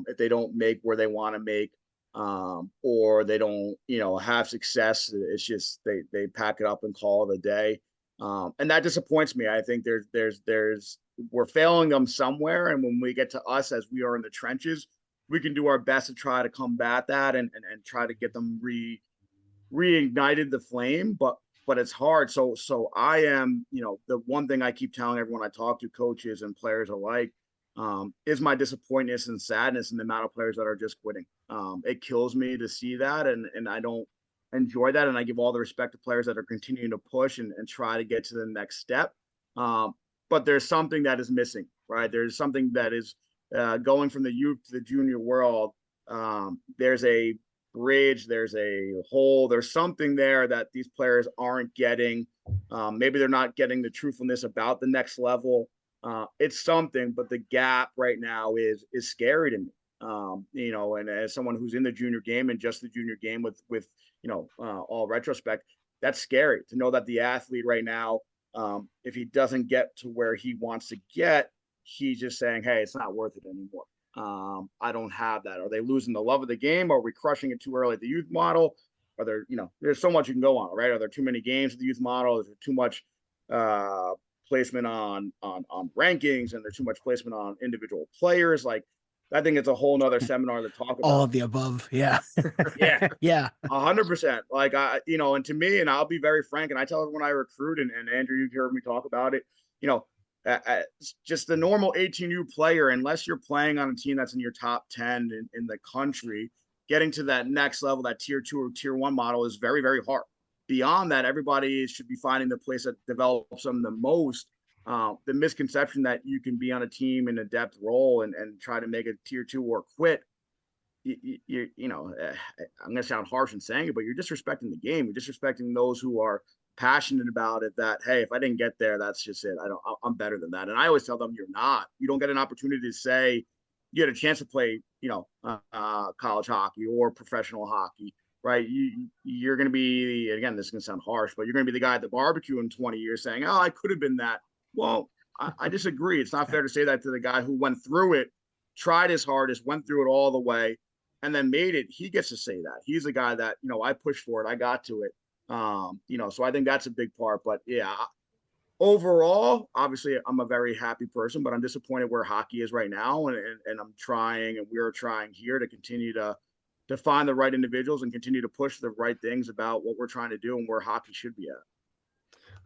Speaker 3: If they don't make where they want to make, or they don't, have success, it's just they pack it up and call it a day. And that disappoints me. I think we're failing them somewhere. And when we get to us, as we are in the trenches, we can do our best to try to combat that and try to get them reignited the flame, but it's hard. So I am, the one thing I keep telling everyone I talk to, coaches and players alike, is my disappointment and sadness in the amount of players that are just quitting. It kills me to see that, and I don't enjoy that. And I give all the respect to players that are continuing to push and try to get to the next step. But there's something that is missing, right? There's something that is going from the youth to the junior world. There's a bridge, there's a hole, there's something there that these players aren't getting. Maybe they're not getting the truthfulness about the next level. It's something, but the gap right now is scary to me. And as someone who's in the junior game and just the junior game with all retrospect, that's scary to know that the athlete right now, if he doesn't get to where he wants to get, he's just saying, hey, it's not worth it anymore. I don't have that. Are they losing the love of the game? Are we crushing it too early at the youth model? Are there, there's so much you can go on, right? Are there too many games at the youth model? Is there too much placement on rankings, and there's too much placement on individual players? Like, I think it's a whole nother seminar to talk about.
Speaker 1: All of the above. Yeah.
Speaker 3: Yeah.
Speaker 1: Yeah.
Speaker 3: 100%. Like, and to me, and I'll be very frank, and I tell everyone I recruit, and Andrew, you've heard me talk about it, just the normal 18U player, unless you're playing on a team that's in your top 10 in the country, getting to that next level, that tier 2 or tier 1 model, is very, very hard. Beyond that, everybody should be finding the place that develops them the most. The misconception that you can be on a team in a depth role and try to make a tier 2 or quit, I'm going to sound harsh in saying it, but you're disrespecting the game. You're disrespecting those who are passionate about it, that, hey, if I didn't get there, that's just it. I'm better than that. And I always tell them, you're not. You don't get an opportunity to say you had a chance to play, college hockey or professional hockey, right? You're going to be, again, this is going to sound harsh, but you're going to be the guy at the barbecue in 20 years saying, oh, I could have been that. Well, I disagree. It's not fair to say that to the guy who went through it, tried his hardest, went through it all the way, and then made it. He gets to say that. He's the guy that, I pushed for it. I got to it. So I think that's a big part. But yeah, overall, obviously, I'm a very happy person, but I'm disappointed where hockey is right now, and I'm trying, and we're trying here to continue to find the right individuals and continue to push the right things about what we're trying to do and where hockey should be at.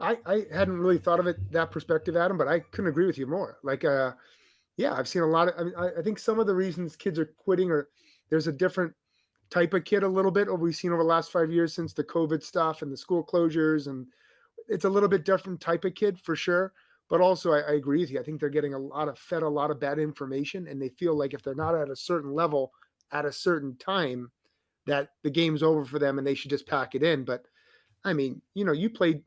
Speaker 2: I hadn't really thought of it that perspective, Adam, but I couldn't agree with you more. Like, yeah, I've seen a lot of. I mean, I think some of the reasons kids are quitting, or there's a different type of kid a little bit. Or we've seen over the last 5 years since the COVID stuff and the school closures, and it's a little bit different type of kid for sure. But also, I agree with you. I think they're getting fed a lot of bad information, and they feel like if they're not at a certain level at a certain time, that the game's over for them and they should just pack it in. But I mean, you played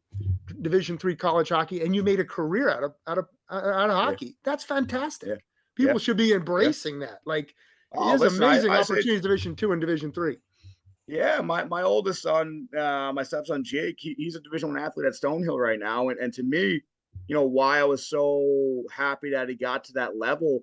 Speaker 2: Division III college hockey and you made a career out of
Speaker 3: Yeah,
Speaker 2: hockey. That's fantastic.
Speaker 3: yeah,
Speaker 2: People
Speaker 3: yeah,
Speaker 2: should be
Speaker 3: yeah.
Speaker 2: embracing that. Like,
Speaker 3: Oh,
Speaker 2: there's
Speaker 3: listen,
Speaker 2: amazing
Speaker 3: I say,
Speaker 2: opportunities Division II and Division III.
Speaker 3: yeah, my oldest son, my stepson Jake, he's a Division I athlete at Stonehill right now, and to me, why I was so happy that he got to that level,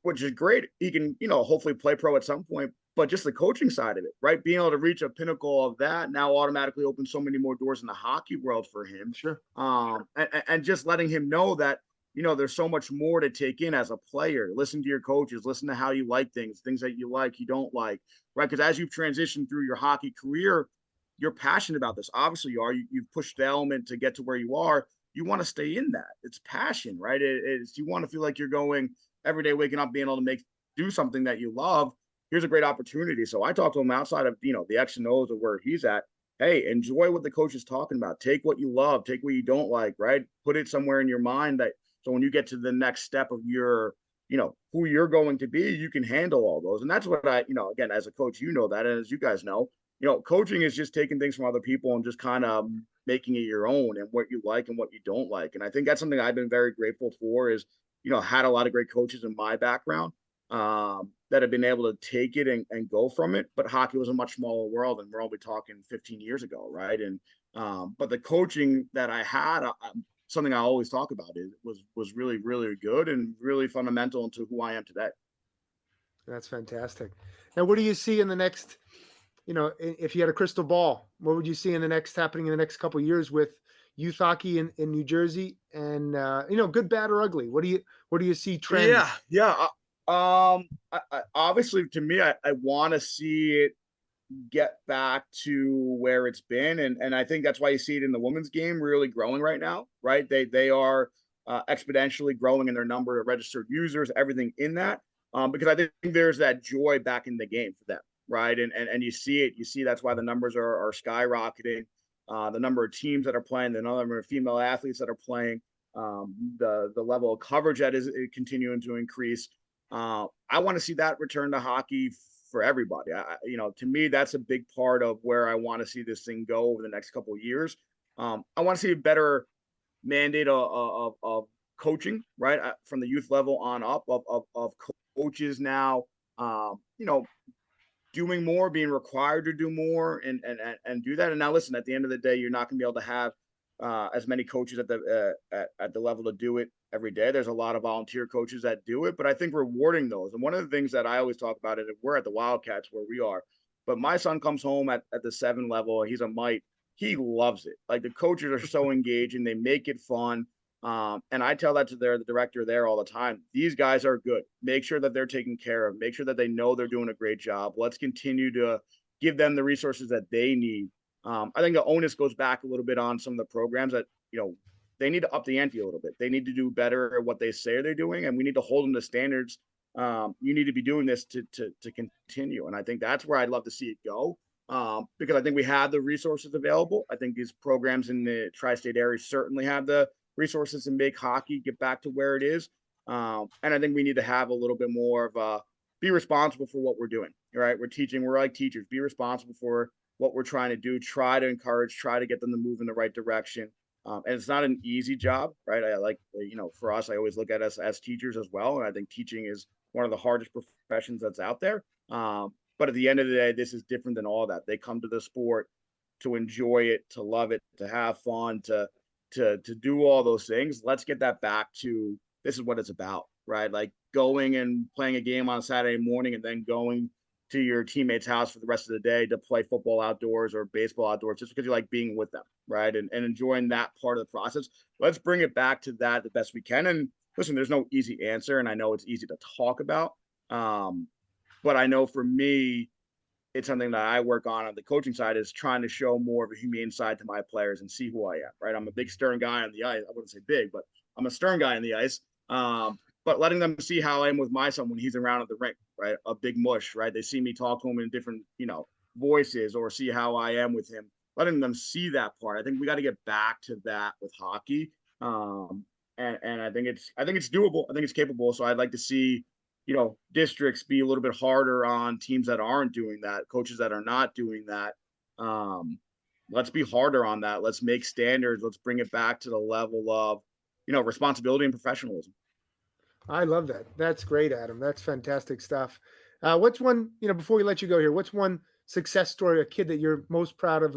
Speaker 3: which is great. He can, hopefully play pro at some point, but just the coaching side of it, right? Being able to reach a pinnacle of that now automatically opens so many more doors in the hockey world for him.
Speaker 2: Sure.
Speaker 3: And just letting him know that, there's so much more to take in as a player. Listen to your coaches, listen to how you like things that you like, you don't like, right? Because as you've transitioned through your hockey career, you're passionate about this. Obviously, you are. You've pushed the element to get to where you are. You want to stay in that. It's passion, right? It's you want to feel like you're going every day, waking up, being able to do something that you love. Here's a great opportunity. So I talk to him outside of the X and O's of where he's at. Hey, enjoy what the coach is talking about. Take what you love, take what you don't like, right? Put it somewhere in your mind that so when you get to the next step of your, who you're going to be, you can handle all those. And that's what again, as a coach, that, and as you guys know, coaching is just taking things from other people and just kind of making it your own and what you like and what you don't like. And I think that's something I've been very grateful for is, had a lot of great coaches in my background that have been able to take it and go from it. But hockey was a much smaller world, and we're only talking 15 years ago, right? And but the coaching that I had, something I always talk about, was really, really good and really fundamental into who I am today.
Speaker 2: That's fantastic. Now, what do you see in the next, if you had a crystal ball, what would you see happening in the next couple of years with youth hockey in New Jersey and, good, bad, or ugly? What do you see trends?
Speaker 3: Yeah. Obviously to me, I want to see it get back to where it's been. And I think that's why you see it in the women's game really growing right now, right? They are exponentially growing in their number of registered users, everything in that. Because I think there's that joy back in the game for them, right? And you see it, that's why the numbers are skyrocketing. The number of teams that are playing, the number of female athletes that are playing, the level of coverage that is continuing to increase. I want to see that return to hockey for everybody. To me, that's a big part of where I want to see this thing go over the next couple of years. I want to see a better mandate of coaching, right? From the youth level on up of coaches now, doing more, being required to do more and do that. And now listen, at the end of the day, you're not going to be able to have as many coaches at the level to do it every day. There's a lot of volunteer coaches that do it, but I think rewarding those. And one of the things that I always talk about it, we're at the Wildcats where we are, but my son comes home at the 7 level and he's a mite. He loves it. Like the coaches are so engaging. They make it fun. And I tell that to the director there all the time. These guys are good. Make sure that they're taken care of. Make sure that they know they're doing a great job. Let's continue to give them the resources that they need. I think the onus goes back a little bit on some of the programs that, they need to up the ante a little bit. They need to do better at what they say they're doing, and we need to hold them to standards. You need to be doing this to continue. And I think that's where I'd love to see it go. Because I think we have the resources available. I think these programs in the tri-state area certainly have the resources to make hockey get back to where it is. And I think we need to have a little bit more of be responsible for what we're doing. Right? We're like teachers. Be responsible for what we're trying to do. Try to encourage. Try to get them to move in the right direction. And it's not an easy job, right? I like, for us, I always look at us as teachers as well. And I think teaching is one of the hardest professions that's out there. But at the end of the day, this is different than all that. They come to the sport to enjoy it, to love it, to have fun, to do all those things. Let's get that back to this is what it's about, right? Like going and playing a game on a Saturday morning and then going to your teammate's house for the rest of the day to play football outdoors or baseball outdoors just because you like being with them, right? And enjoying that part of the process. Let's bring it back to that the best we can. And listen, there's no easy answer, and I know it's easy to talk about. But I know for me, it's something that I work on the coaching side is trying to show more of a humane side to my players and see who I am, right? I'm a big stern guy on the ice. I wouldn't say big, but I'm a stern guy on the ice. But letting them see how I am with my son when he's around at the rink, right? A big mush, right? They see me talk to him in different, voices or see how I am with him. Letting them see that part. I think we got to get back to that with hockey. And I think it's doable. I think it's capable. So I'd like to see, districts be a little bit harder on teams that aren't doing that, coaches that are not doing that. Let's be harder on that. Let's make standards. Let's bring it back to the level of, responsibility and professionalism.
Speaker 2: I love that. That's great, Adam. That's fantastic stuff. What's one, before we let you go here, what's one success story, a kid that you're most proud of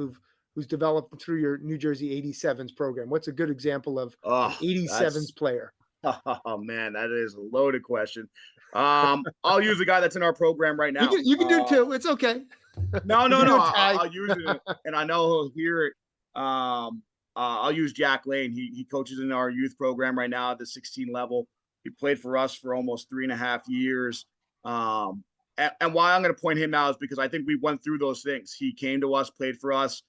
Speaker 2: who's developed through your New Jersey 87s program? What's a good example of an 87s player?
Speaker 3: Oh man, that is a loaded question. I'll use a guy that's in our program right now.
Speaker 2: You can do two. It's okay.
Speaker 3: No. I'll use it, and I know he'll hear it. I'll use Jack Lane. He coaches in our youth program right now at the 16 level. He played for us for almost 3.5 years. And why I'm going to point him out is because I think we went through those things. He came to us, played for us.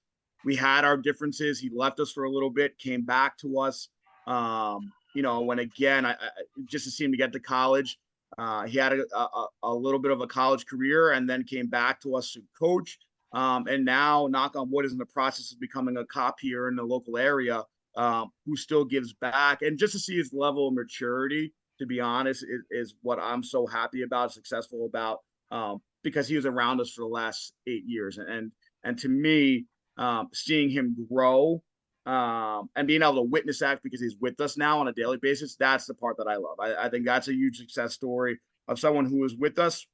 Speaker 3: We had our differences. He left us for a little bit, came back to us. When again, I just to see him to get to college. He had a little bit of a college career and then came back to us to coach. And now, knock on wood, is in the process of becoming a cop here in the local area who still gives back. And just to see his level of maturity, to be honest, is what I'm so happy about, successful about, because he was around us for the last 8 years. And to me, seeing him grow and being able to witness that because he's with us now on a daily basis, that's the part that I love. I think that's a huge success story of someone who was with us,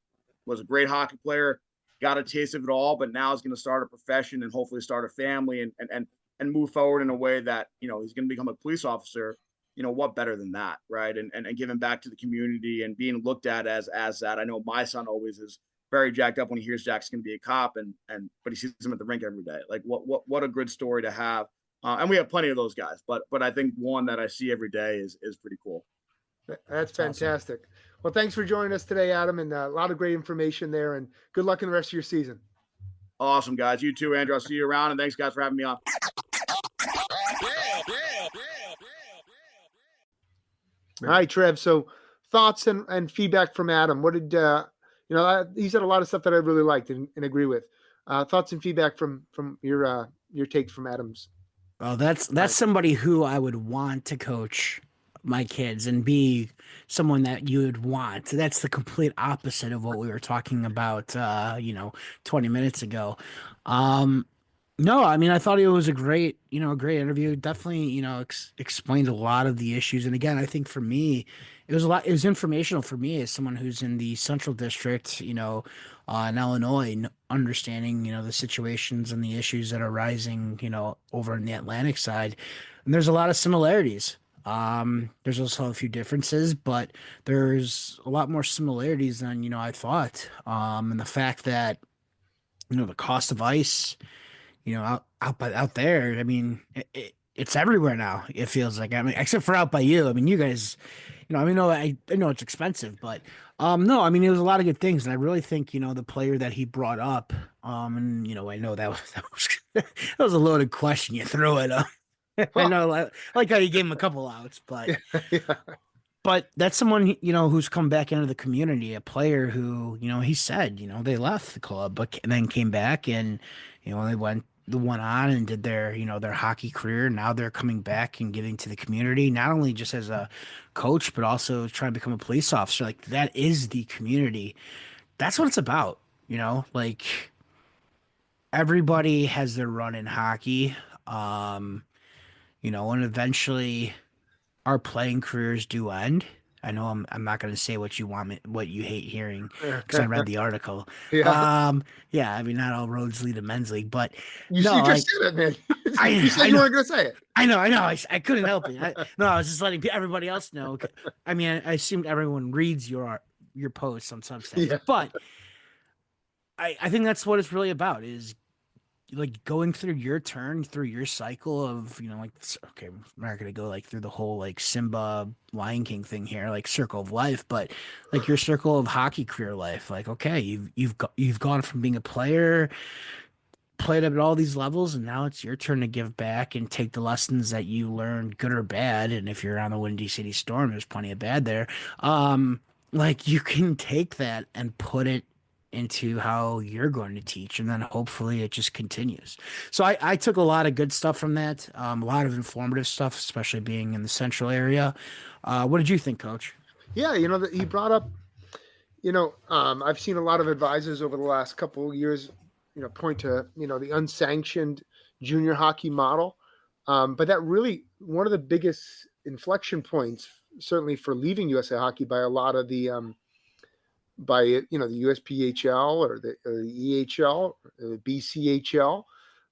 Speaker 3: was a great hockey player, got a taste of it all, but now is going to start a profession and hopefully start a family and move forward in a way that, he's going to become a police officer. What better than that, right? And giving back to the community and being looked at as that. I know my son always is very jacked up when he hears Jack's going to be a cop, but he sees him at the rink every day. Like what a good story to have. And we have plenty of those guys, but I think one that I see every day is pretty cool.
Speaker 2: That's fantastic. Awesome. Well, thanks for joining us today, Adam, and a lot of great information there. And good luck in the rest of your season.
Speaker 3: Awesome, guys. You too, Andrew. I'll see you around, and thanks, guys, for having me on.
Speaker 2: All right, Trev. So thoughts and feedback from Adam. What did he said a lot of stuff that I really liked and agree with. Thoughts and feedback from your takes from Adam's.
Speaker 1: Well, that's somebody who I would want to coach my kids and be someone that you would want. That's the complete opposite of what we were talking about 20 minutes ago. No, I mean, I thought it was a great interview. Definitely, explained a lot of the issues. And again, I think for me, it was informational for me as someone who's in the Central District, in Illinois, understanding, the situations and the issues that are rising, over in the Atlantic side. And there's a lot of similarities. There's also a few differences, but there's a lot more similarities than, I thought. And the fact that, the cost of ice, out there, I mean, it's everywhere now. It feels like, I mean, except for out by you. I mean, you guys, I know it's expensive, but no, I mean, it was a lot of good things, and I really think the player that he brought up, and I know that was that was a loaded question. You threw it up. I know, I like how you gave him a couple outs, but
Speaker 2: Yeah.
Speaker 1: But that's someone, who's come back into the community, a player who, he said, they left the club, but and then came back and, they went on and did their, their hockey career. Now they're coming back and giving to the community, not only just as a coach, but also trying to become a police officer. Like that is the community. That's what it's about, like everybody has their run in hockey. And eventually our playing careers do end. I know I'm not going to say what you want me, what you hate hearing because I read the article.
Speaker 2: Yeah.
Speaker 1: Yeah, I mean, not all roads lead to men's league, but
Speaker 2: You
Speaker 1: no,
Speaker 2: just
Speaker 1: like
Speaker 2: said it, man. You said
Speaker 1: I
Speaker 2: you
Speaker 1: know.
Speaker 2: weren't going to say it.
Speaker 1: I know. I couldn't help it. No, I was just letting everybody else know. I mean, I assumed everyone reads your posts on Substacks,
Speaker 2: Yeah.
Speaker 1: but I think that's what it's really about is like going through your turn, through your cycle of, like, okay, I'm not gonna go like through the whole like Simba Lion King thing here, like circle of life, but like your circle of hockey career life. Like, okay, you've gone from being a player, played up at all these levels, and now it's your turn to give back and take the lessons that you learned, good or bad. And if you're on the Windy City Storm, there's plenty of bad there. Like you can take that and put it into how you're going to teach, and then hopefully it just continues. So I took a lot of good stuff from that, a lot of informative stuff, especially being in the central area. What did you think, Coach?
Speaker 2: Yeah. That he brought up, I've seen a lot of advisors over the last couple of years, point to, the unsanctioned junior hockey model. But that really, one of the biggest inflection points, certainly for leaving USA Hockey by a lot of the, by the USPHL or the EHL or the BCHL,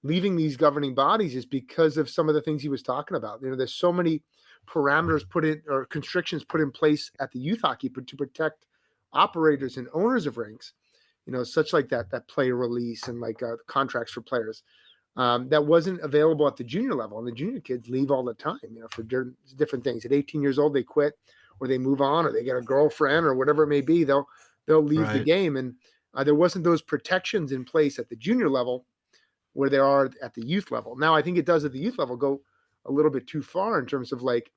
Speaker 2: leaving these governing bodies is because of some of the things he was talking about. There's so many parameters put in or constrictions put in place at the youth hockey to protect operators and owners of rinks, such like that player release and like contracts for players. That wasn't available at the junior level, and the junior kids leave all the time, for different things. At 18 years old, they quit, or they move on, or they get a girlfriend, or whatever it may be. They'll leave the
Speaker 1: Right.
Speaker 2: game, and there wasn't those protections in place at the junior level where there are at the youth level. Now, I think it does at the youth level go a little bit too far in terms of like,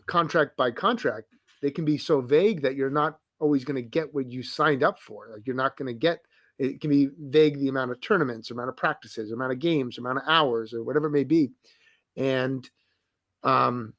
Speaker 2: contract by contract. They can be so vague that you're not always going to get what you signed up for. Like you're not going to get. It can be vague, the amount of tournaments, amount of practices, amount of games, amount of hours, or whatever it may be, and um,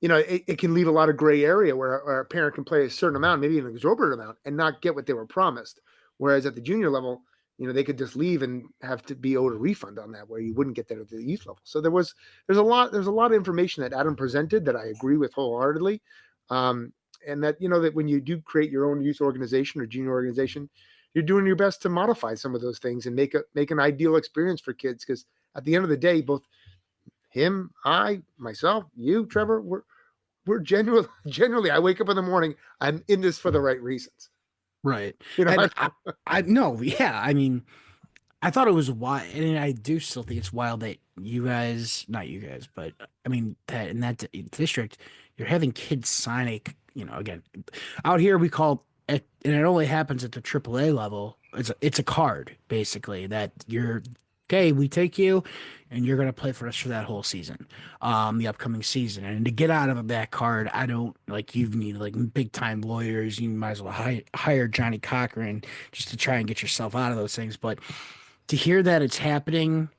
Speaker 2: it can leave a lot of gray area where a parent can play a certain amount, maybe an exorbitant amount, and not get what they were promised. Whereas at the junior level, they could just leave and have to be owed a refund on that, where you wouldn't get that at the youth level. So there's a lot of information that Adam presented that I agree with wholeheartedly. And that, that when you do create your own youth organization or junior organization, you're doing your best to modify some of those things and make an ideal experience for kids. Because at the end of the day, both him, myself, you, Trevor, we're genuinely, I wake up in the morning, I'm in this for the right reasons.
Speaker 1: Right.
Speaker 2: You know,
Speaker 1: And
Speaker 2: I,
Speaker 1: I no, yeah, I mean, I thought it was wild, and I do still think it's wild that you guys, not you guys, but I mean that in that district, you're having kids sign again, out here we call it, and it only happens at the AAA level. It's a card basically that you're okay. We take you, and you're gonna play for us for that whole season, the upcoming season. And to get out of that card, I don't like you need like big time lawyers. You might as well hire Johnny Cochran just to try and get yourself out of those things, but to hear that it's happening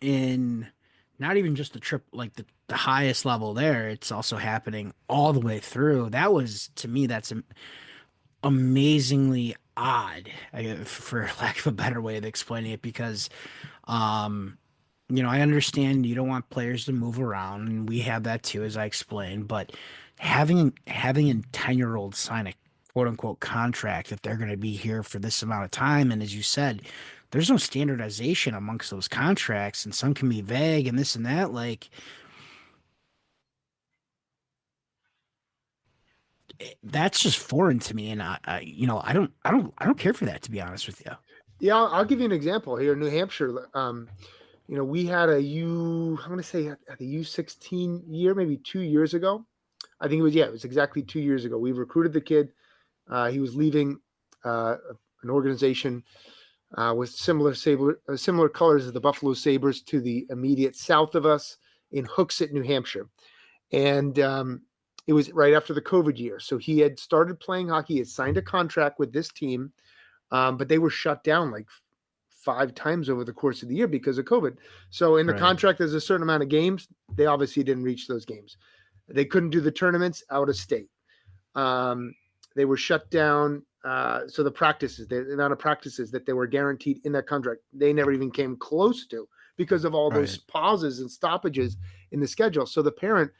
Speaker 1: in not even just the trip like the highest level there, it's also happening all the way through. That was to me that's amazingly odd, for lack of a better way of explaining it, because um I understand you don't want players to move around, and we have that too, as I explained, but having a 10-year-old sign a quote unquote contract that they're going to be here for this amount of time, and as you said, there's no standardization amongst those contracts, and some can be vague and this and that. Like that's just foreign to me, and I don't care for that, to be honest with you.
Speaker 2: yeah, I'll give you an example here in New Hampshire. We had I'm going to say at the U16 year, maybe 2 years ago. I think it was exactly 2 years ago. We recruited the kid. He was leaving an organization with similar colors as the Buffalo Sabres to the immediate south of us in Hooksett, New Hampshire. And it was right after the COVID year. So he had started playing hockey, he had signed a contract with this team, but they were shut down like 5 times over the course of the year because of COVID. So in the
Speaker 1: Right.
Speaker 2: contract, there's a certain amount of games. They obviously didn't reach those games. They couldn't do the tournaments out of state. They were shut down. So the amount of practices that they were guaranteed in that contract, they never even came close to because of all those
Speaker 1: Right.
Speaker 2: pauses and stoppages in the schedule. So the parent,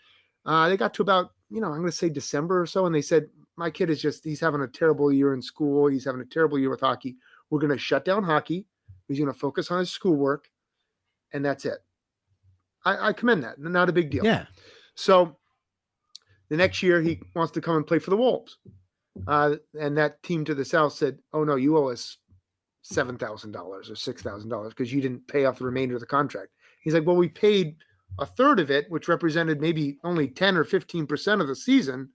Speaker 2: they got to about I'm going to say December or so. And they said, my kid he's having a terrible year in school. He's having a terrible year with hockey. We're going to shut down hockey. He's going to focus on his schoolwork. And that's it. I commend that. Not a big deal.
Speaker 1: Yeah.
Speaker 2: So the next year he wants to come and play for the Wolves. And that team to the south said, oh, no, you owe us $7,000 or $6,000 because you didn't pay off the remainder of the contract. He's like, well, we paid a third of it, which represented maybe only 10 or 15% of the season,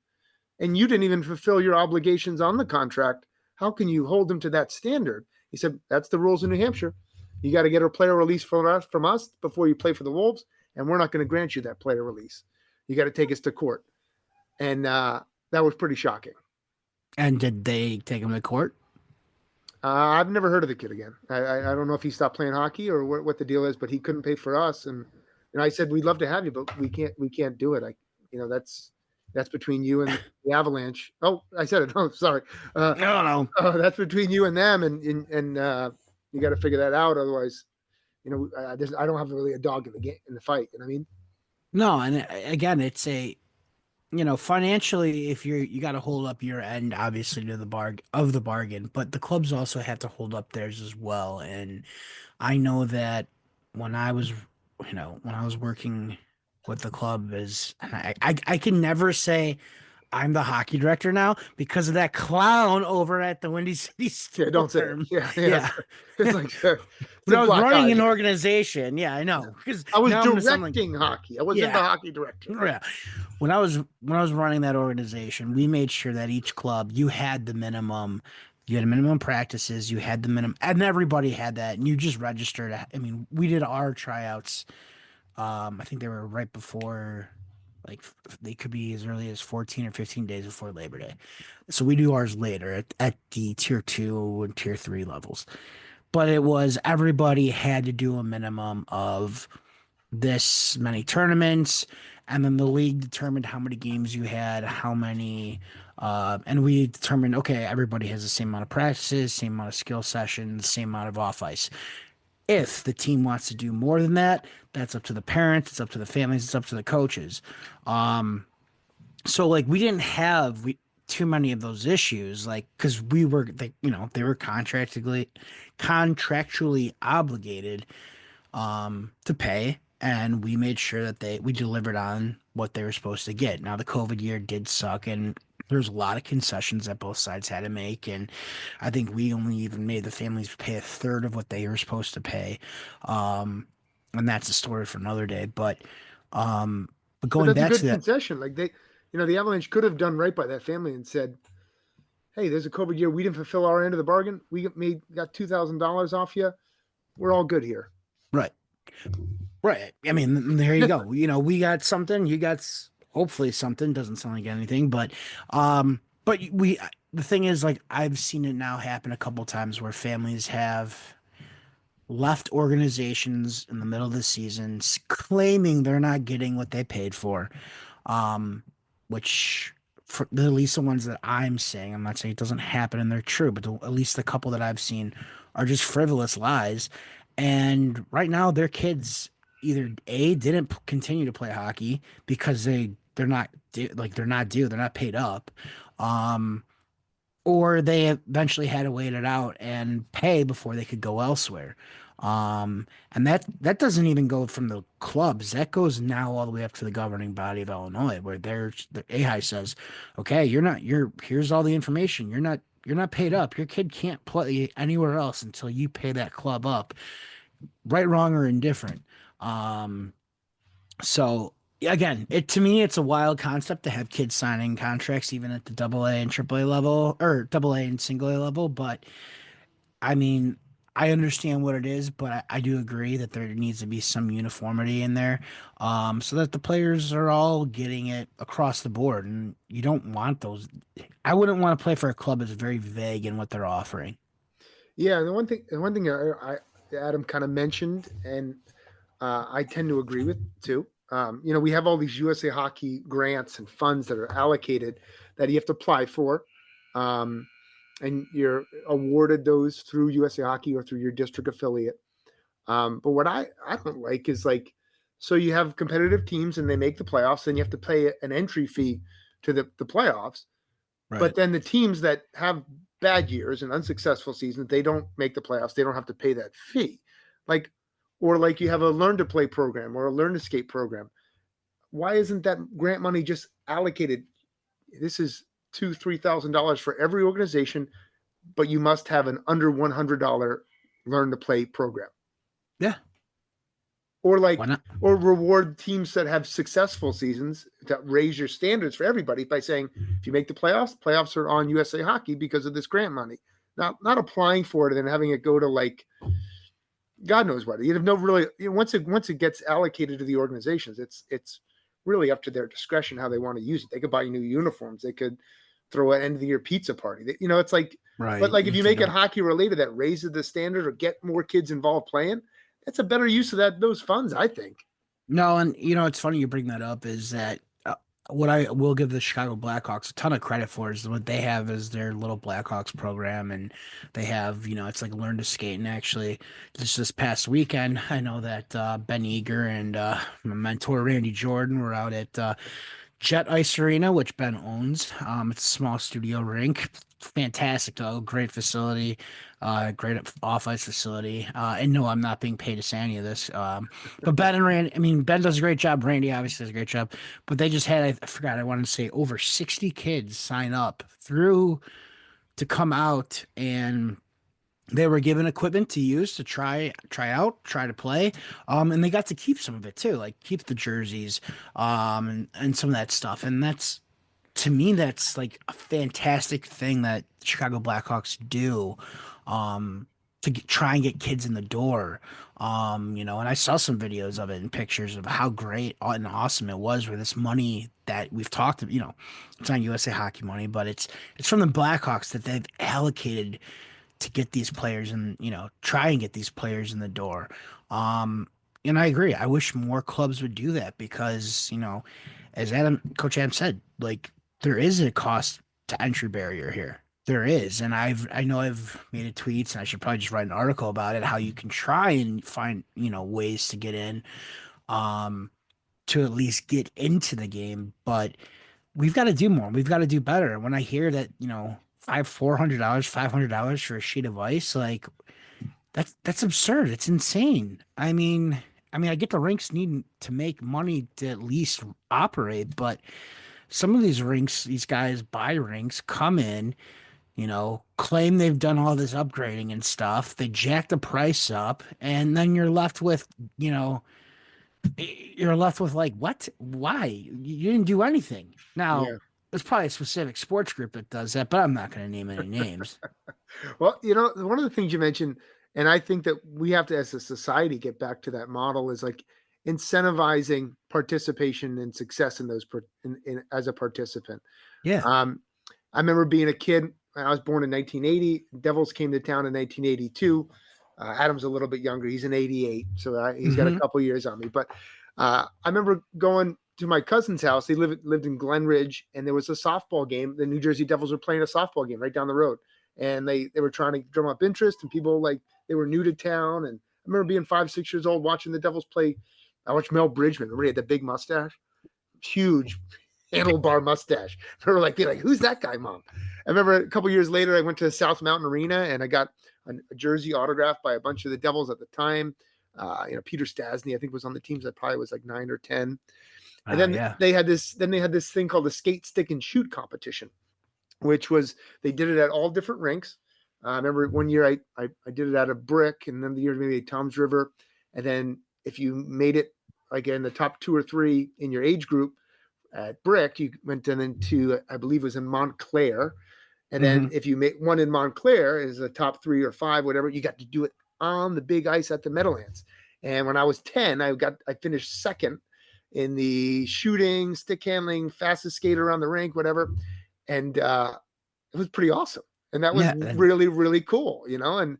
Speaker 2: and you didn't even fulfill your obligations on the contract. How can you hold them to that standard? He said, that's the rules in New Hampshire. You got to get a player release from us before you play for the Wolves, and we're not going to grant you that player release. You got to take us to court. And that was pretty shocking.
Speaker 1: And did they take him to court?
Speaker 2: I've never heard of the kid again. I don't know if he stopped playing hockey or what the deal is, but he couldn't pay for us. And I said, we'd love to have you, but we can't do it. That's between you and the Avalanche. Oh, I said it. Oh, sorry.
Speaker 1: No.
Speaker 2: That's between you and them. And you got to figure that out. Otherwise, I don't have really a dog in the game, in the fight. You know what I mean?
Speaker 1: No. And again, it's financially, if you got to hold up your end, obviously to the bargain, but the clubs also have to hold up theirs as well. And I know that when I was, working with the club, I can never say I'm the hockey director now because of that clown over at the Windy City Storm.
Speaker 2: Yeah, don't say it.
Speaker 1: Yeah.
Speaker 2: It's like
Speaker 1: when I was running an organization, yeah, I know. Because
Speaker 2: I was directing hockey. I wasn't the hockey director.
Speaker 1: Yeah. When I was running that organization, we made sure that each club you had minimum practices, you had the minimum, and everybody had that, and you just registered. I mean, we did our tryouts. I think they were right before, like they could be as early as 14 or 15 days before Labor Day. So we do ours later at the tier 2 and tier 3 levels. But it was everybody had to do a minimum of this many tournaments, and then the league determined how many games you had, how many, and we determined, okay, everybody has the same amount of practices, same amount of skill sessions, same amount of off ice. If the team wants to do more than that, that's up to the parents, it's up to the families, it's up to the coaches. So like we didn't have too many of those issues, like because we were, they were contractually obligated to pay, and we made sure that we delivered on what they were supposed to get. Now the COVID year did suck, and there's a lot of concessions that both sides had to make, and I think we only even made the families pay a third of what they were supposed to pay, and that's a story for another day. But going
Speaker 2: that's
Speaker 1: back
Speaker 2: a good
Speaker 1: to that
Speaker 2: concession. Like the Avalanche could have done right by that family and said, hey, there's a COVID year. We didn't fulfill our end of the bargain. We got $2,000 off you. We're all good here.
Speaker 1: Right. I mean, there you go. We got something. You got hopefully something. Doesn't sound like anything, but the thing is, like, I've seen it now happen a couple times where families have left organizations in the middle of the season claiming they're not getting what they paid for, which for at least the ones that I'm saying, I'm not saying it doesn't happen and they're true, but at least the couple that I've seen are just frivolous lies. And right now their kids either didn't continue to play hockey because they're not paid up, or they eventually had to wait it out and pay before they could go elsewhere. And that doesn't even go from the clubs. That goes now all the way up to the governing body of Illinois, where the AHI says, okay, here's all the information. You're not paid up. Your kid can't play anywhere else until you pay that club up, right, wrong, or indifferent. So again, to me, it's a wild concept to have kids signing contracts even at the AA and AAA level, or AA and single A level. But I mean, I understand what it is, but I do agree that there needs to be some uniformity in there, so that the players are all getting it across the board. And you don't want those. I wouldn't want to play for a club that's very vague in what they're offering.
Speaker 2: Yeah, the one thing Adam kind of mentioned, and I tend to agree with too. We have all these USA Hockey grants and funds that are allocated that you have to apply for. And you're awarded those through USA Hockey or through your district affiliate. But what I don't like is, like, so you have competitive teams and they make the playoffs, and you have to pay an entry fee to the playoffs.
Speaker 1: Right.
Speaker 2: But then the teams that have bad years and unsuccessful seasons, they don't make the playoffs. They don't have to pay that fee. Like, or like you have a learn to play program or a learn to skate program. Why isn't that grant money just allocated? This is $2,000-$3,000 for every organization, but you must have an under $100 learn to play program.
Speaker 1: Yeah.
Speaker 2: Or like,
Speaker 1: Why not?
Speaker 2: or reward teams that have successful seasons to raise your standards for everybody by saying, if you make the playoffs are on USA Hockey because of this grant money. Not applying for it and then having it go to like God knows what. You have no really once it gets allocated to the organizations, it's really up to their discretion how they want to use it. They could buy new uniforms. They could throw an end of the year pizza party. It's like,
Speaker 1: Right.
Speaker 2: but like if you make it hockey related that raises the standard or get more kids involved playing, that's a better use of those funds, I think.
Speaker 1: No, and it's funny you bring that up is that what I will give the Chicago Blackhawks a ton of credit for is what they have is their little Blackhawks program, and they have it's like learn to skate. And actually, just this past weekend, I know that Ben Eager and my mentor Randy Jordan were out at Jet Ice Arena, which Ben owns. It's a small studio rink. Fantastic, though. Great facility. Great off-ice facility. And no, I'm not being paid to say any of this. But Ben and Randy, Ben does a great job. Randy obviously does a great job. But they just had, I forgot, I wanted to say over 60 kids sign up to come out, and they were given equipment to use to try out, try to play. And they got to keep some of it too, like keep the jerseys, and some of that stuff. And to me, that's like a fantastic thing that Chicago Blackhawks do, to try and get kids in the door. And I saw some videos of it and pictures of how great and awesome it was with this money that we've talked about. It's not USA Hockey money, but it's from the Blackhawks that they've allocated to get these players and try and get these players in the door. And I agree. I wish more clubs would do that because as Coach Adam said, like there is a cost to entry barrier here. There is, and I know I've made a tweets, and I should probably just write an article about it. How you can try and find ways to get in, to at least get into the game, but we've got to do more. We've got to do better. And when I hear that $400, $500 for a sheet of ice, like that's absurd. It's insane. I mean, I get the rinks need to make money to at least operate, but some of these rinks, these guys buy rinks, come in, claim they've done all this upgrading and stuff. They jack the price up, and then you're left with, like, what? Why? You didn't do anything. Now,
Speaker 2: Yeah.
Speaker 1: there's probably a specific sports group that does that, but I'm not going to name any names.
Speaker 2: Well, one of the things you mentioned, and I think that we have to, as a society, get back to that model is like incentivizing participation and success in those as a participant.
Speaker 1: Yeah.
Speaker 2: I remember being a kid. I was born in 1980. Devils came to town in 1982. Adam's a little bit younger. He's an 88, so he's got a couple years on me. But I remember going to my cousin's house. They lived in Glen Ridge, and there was a softball game. The New Jersey Devils were playing a softball game right down the road, and they were trying to drum up interest, and people they were new to town. And I remember being 5, 6 years old watching the Devils play. I watched Mel Bridgman. Remember he had the big mustache, huge handlebar mustache. I remember being like, who's that guy, Mom? I remember a couple years later, I went to South Mountain Arena and I got a jersey autographed by a bunch of the Devils at the time. Peter Stasny, I think, was on the teams. I probably was like 9 or 10. And then they had this thing called the skate, stick, and shoot competition, which was they did it at all different rinks. I remember one year I did it at a Brick, and then the year maybe at Tom's River. And then if you made it like in the top 2 or 3 in your age group at Brick, you went then into, I believe it was in Montclair. And then if you make one in Montclair is a top 3 or 5, whatever, you got to do it on the big ice at the Meadowlands. And when I was 10, I finished second in the shooting, stick handling, fastest skater around the rink, whatever. And it was pretty awesome. And that was really, really cool, and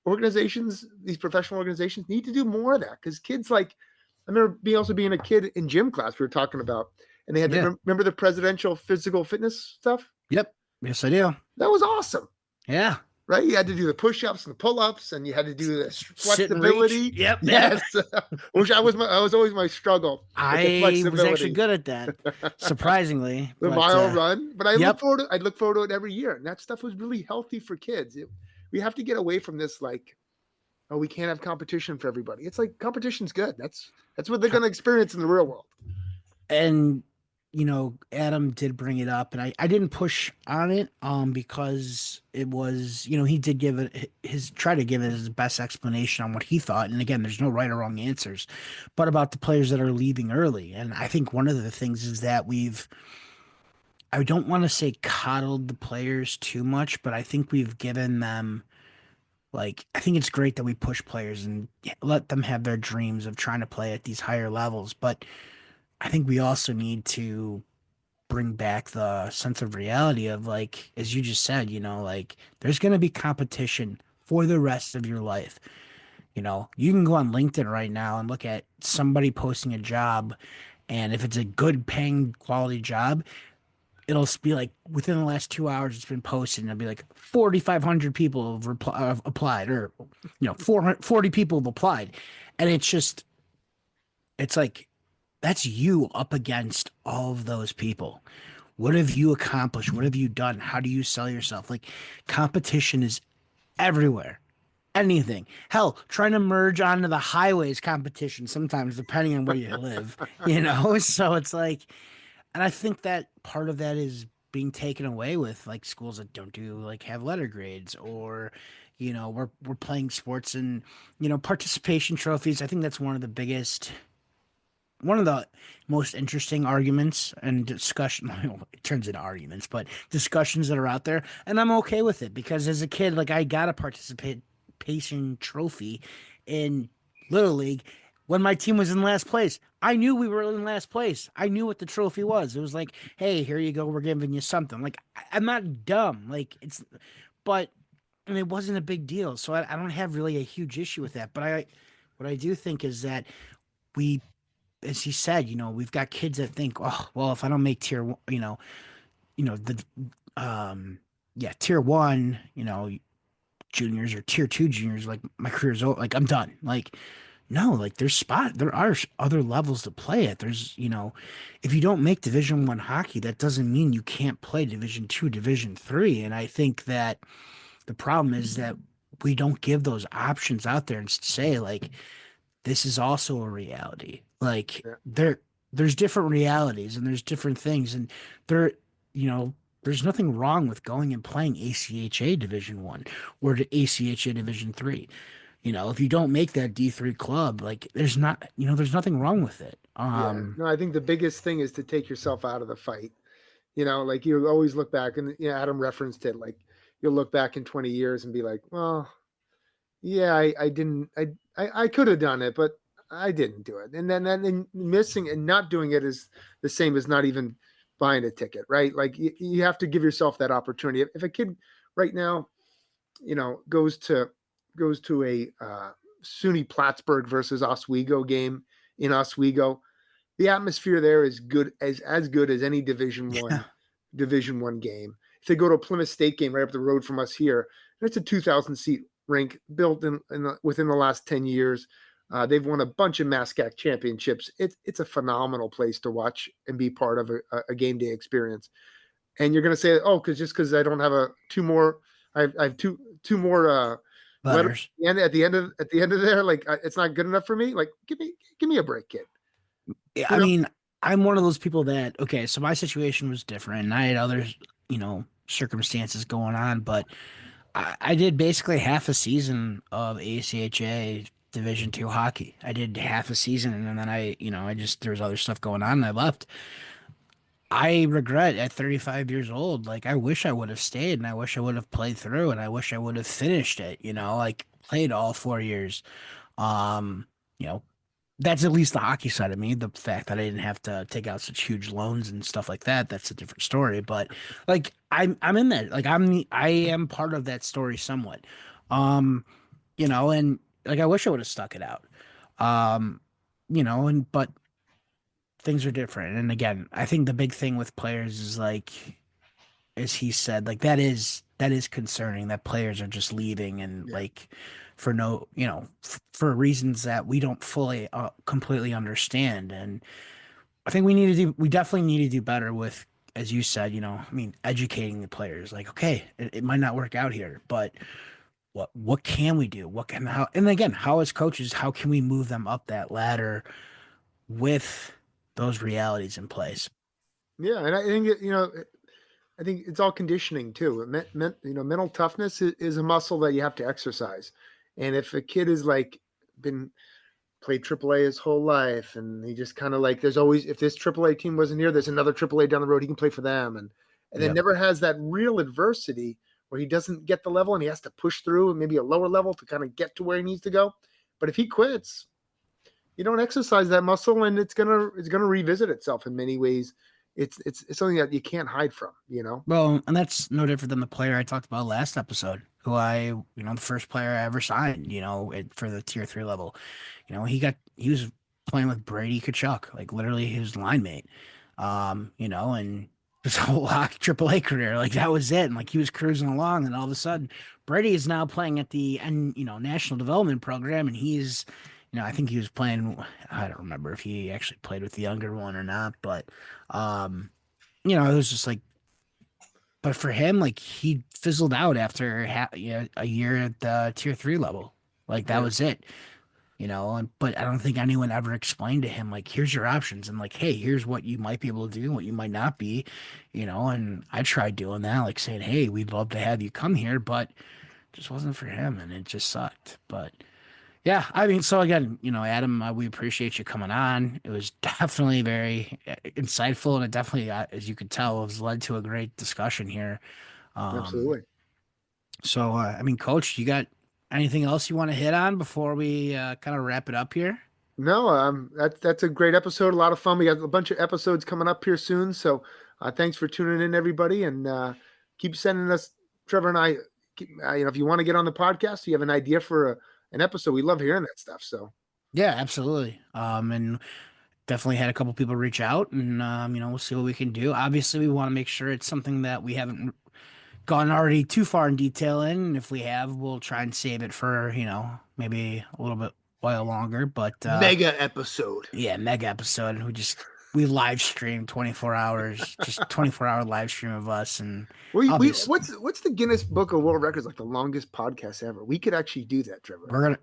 Speaker 2: organizations, these professional organizations need to do more of that because kids I remember being a kid in gym class we were talking about, and they had remember the presidential physical fitness stuff?
Speaker 1: Yep. Yes, I do.
Speaker 2: That was awesome.
Speaker 1: Yeah.
Speaker 2: right? You had to do the push-ups and the pull-ups, and you had to do the
Speaker 1: Sit and reach.
Speaker 2: flexibility.
Speaker 1: Yep, yep.
Speaker 2: Yes, which I was always my struggle with the
Speaker 1: I was actually
Speaker 2: flexibility.
Speaker 1: good at that, surprisingly.
Speaker 2: The
Speaker 1: But
Speaker 2: mile run, but
Speaker 1: yep.
Speaker 2: I'd look forward to it every year, and that stuff was really healthy for kids. We have to get away from this, like, oh, we can't have competition for everybody. It's like competition's good. That's what they're going to experience in the real world.
Speaker 1: And Adam did bring it up, and I didn't push on it because it was, he did give it his try to give it his best explanation on what he thought. And again, there's no right or wrong answers, but about the players that are leaving early. And I think one of the things is that I don't want to say coddled the players too much, but I think we've given them, like, I think it's great that we push players and let them have their dreams of trying to play at these higher levels. But I think we also need to bring back the sense of reality of, like, as you just said, like, there's going to be competition for the rest of your life. You can go on LinkedIn right now and look at somebody posting a job, and if it's a good paying quality job, it'll be like within the last 2 hours it's been posted, and it'll be like 4,500 people have applied, or 440 people have applied, and it's like, that's you up against all of those people. What have you accomplished? What have you done? How do you sell yourself? Like, competition is everywhere. Anything. Hell, trying to merge onto the highways competition sometimes, depending on where you live. So it's like, and I think that part of that is being taken away with, like, schools that don't do, like, have letter grades, or we're playing sports and participation trophies. I think that's one of the most interesting arguments and discussion. It turns into arguments, but discussions that are out there, and I'm okay with it, because as a kid, like, I got a participation trophy in Little League when my team was in last place. I knew we were in last place. I knew what the trophy was. It was like, hey, here you go, we're giving you something. Like, I'm not dumb, like, but and it wasn't a big deal, so I don't have really a huge issue with that. But what I do think is that we, as he said, we've got kids that think, oh, well, if I don't make tier one, the, yeah, tier one, juniors, or tier two juniors, like, my career's over, like, I'm done. Like, no, like, there are other levels to play at. If you don't make Division 1 hockey, that doesn't mean you can't play Division 2, Division 3. And I think that the problem is that we don't give those options out there and say, like, this is also a reality. Like,
Speaker 2: Yeah.
Speaker 1: there's different realities, and there's different things, and there, there's nothing wrong with going and playing ACHA Division 1 or the ACHA Division 3. If you don't make that D3 club, like, there's nothing wrong with it.
Speaker 2: Yeah. No, I think the biggest thing is to take yourself out of the fight. Like, you always look back, and Adam referenced it. Like, you'll look back in 20 years and be like, well, yeah, I didn't, I could have done it, but I didn't do it. And then missing and not doing it is the same as not even buying a ticket, right? Like, you have to give yourself that opportunity. If a kid right now, goes to a SUNY Plattsburgh versus Oswego game in Oswego, the atmosphere there is as good as any Division
Speaker 1: Yeah.
Speaker 2: One Division 1 game. If they go to a Plymouth State game right up the road from us here, it's a 2,000 seat rink built within the last 10 years. They've won a bunch of MASCAC championships. It's a phenomenal place to watch and be part of a game day experience. And you're going to say, oh, because I don't have I have two more letters
Speaker 1: Letters.
Speaker 2: at the end of there, like, it's not good enough for me. Like, give me a break, kid.
Speaker 1: Yeah,
Speaker 2: You
Speaker 1: I
Speaker 2: know?
Speaker 1: mean, I'm one of those people that, okay, so my situation was different, and I had other, circumstances going on, but I did basically half a season of ACHA Division 2 hockey. I did half a season, and then there was other stuff going on, and I left. I regret at 35 years old, like, I wish I would have stayed, and I wish I would have played through, and I wish I would have finished it, like, played all 4 years. Um, you know, that's at least the hockey side of me. The fact that I didn't have to take out such huge loans and stuff like that, that's a different story. But, like, I'm in that. Like, I am part of that story somewhat. And, like, I wish I would have stuck it out. Um, but things are different. And again, I think the big thing with players is, like, as he said, like that is concerning that players are just leaving and
Speaker 2: Yeah.
Speaker 1: like for no, for reasons that we don't fully completely understand. And I think we definitely need to do better with, as you said, I mean, educating the players. Like, okay, it might not work out here, but what can we do? What can how and again, how as coaches, how can we move them up that ladder with those realities in place?
Speaker 2: Yeah, and I think I think it's all conditioning too. Mental toughness is a muscle that you have to exercise. And if a kid is like been played AAA his whole life, and he just kind of like there's always if this AAA team wasn't here, there's another AAA down the road he can play for them, and then
Speaker 1: Yep.
Speaker 2: never has that real adversity where he doesn't get the level and he has to push through and maybe a lower level to kind of get to where he needs to go. But if he quits, you don't exercise that muscle, and it's gonna revisit itself in many ways. It's something that you can't hide from, you know.
Speaker 1: Well, and that's no different than the player I talked about last episode, who the first player I ever signed, for the tier 3 level. He was playing with Brady Kachuk, like literally his line mate. And his whole hockey AAA career, like that was it. And like he was cruising along, and all of a sudden, Brady is now playing at the National Development Program, and I think he was playing. I don't remember if he actually played with the younger one or not, but it was just like, but for him, like he fizzled out after a year at the tier 3 level. Like that
Speaker 2: Yeah.
Speaker 1: was it. But I don't think anyone ever explained to him, like, here's your options and like, hey, here's what you might be able to do, what you might not be, and I tried doing that, like saying, hey, we'd love to have you come here, but it just wasn't for him and it just sucked. But yeah, I mean, so again, Adam, we appreciate you coming on. It was definitely very insightful, and it definitely, as you could tell, has led to a great discussion here. Um,
Speaker 2: Absolutely.
Speaker 1: I mean, Coach, you got anything else you want to hit on before we kind of wrap it up here?
Speaker 2: No, that's a great episode. A lot of fun. We got a bunch of episodes coming up here soon. So thanks for tuning in, everybody, and keep sending us, Trevor and I. If you want to get on the podcast, you have an idea for an episode. We love hearing that stuff. So
Speaker 1: Yeah, absolutely. And definitely had a couple people reach out, and we'll see what we can do. Obviously, we want to make sure it's something that we haven't gone already too far in detail in. And if we have, we'll try and save it for, maybe a little bit while longer. But
Speaker 2: mega episode.
Speaker 1: yeah, mega episode. And we live stream 24 hours, just 24-hour live stream of us. And
Speaker 2: We
Speaker 1: obviously,
Speaker 2: what's the Guinness Book of World Records, like the longest podcast ever? We could actually do that, Trevor.
Speaker 1: we're gonna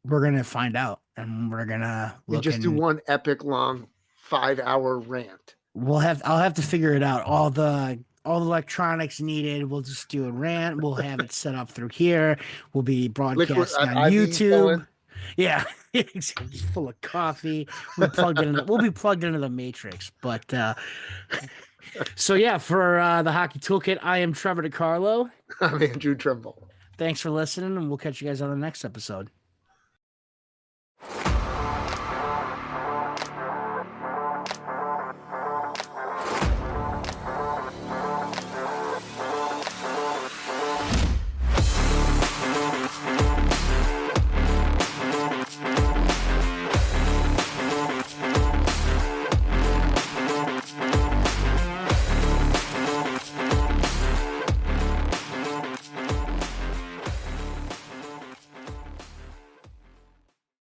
Speaker 1: we're gonna find out, and we're gonna
Speaker 2: And
Speaker 1: look,
Speaker 2: just do
Speaker 1: and
Speaker 2: one epic long 5 hour rant.
Speaker 1: I'll have to figure it out. All the electronics needed. We'll just do a rant. We'll have it set up through here. We'll be
Speaker 2: Liquid
Speaker 1: broadcasting on
Speaker 2: IV
Speaker 1: YouTube.
Speaker 2: flowing.
Speaker 1: Yeah, it's just full of coffee. We'll be plugged into the Matrix. But so yeah, for the Hockey Toolkit, I am Trevor DiCarlo.
Speaker 2: I'm Andrew Trimble.
Speaker 1: Thanks for listening, and we'll catch you guys on the next episode.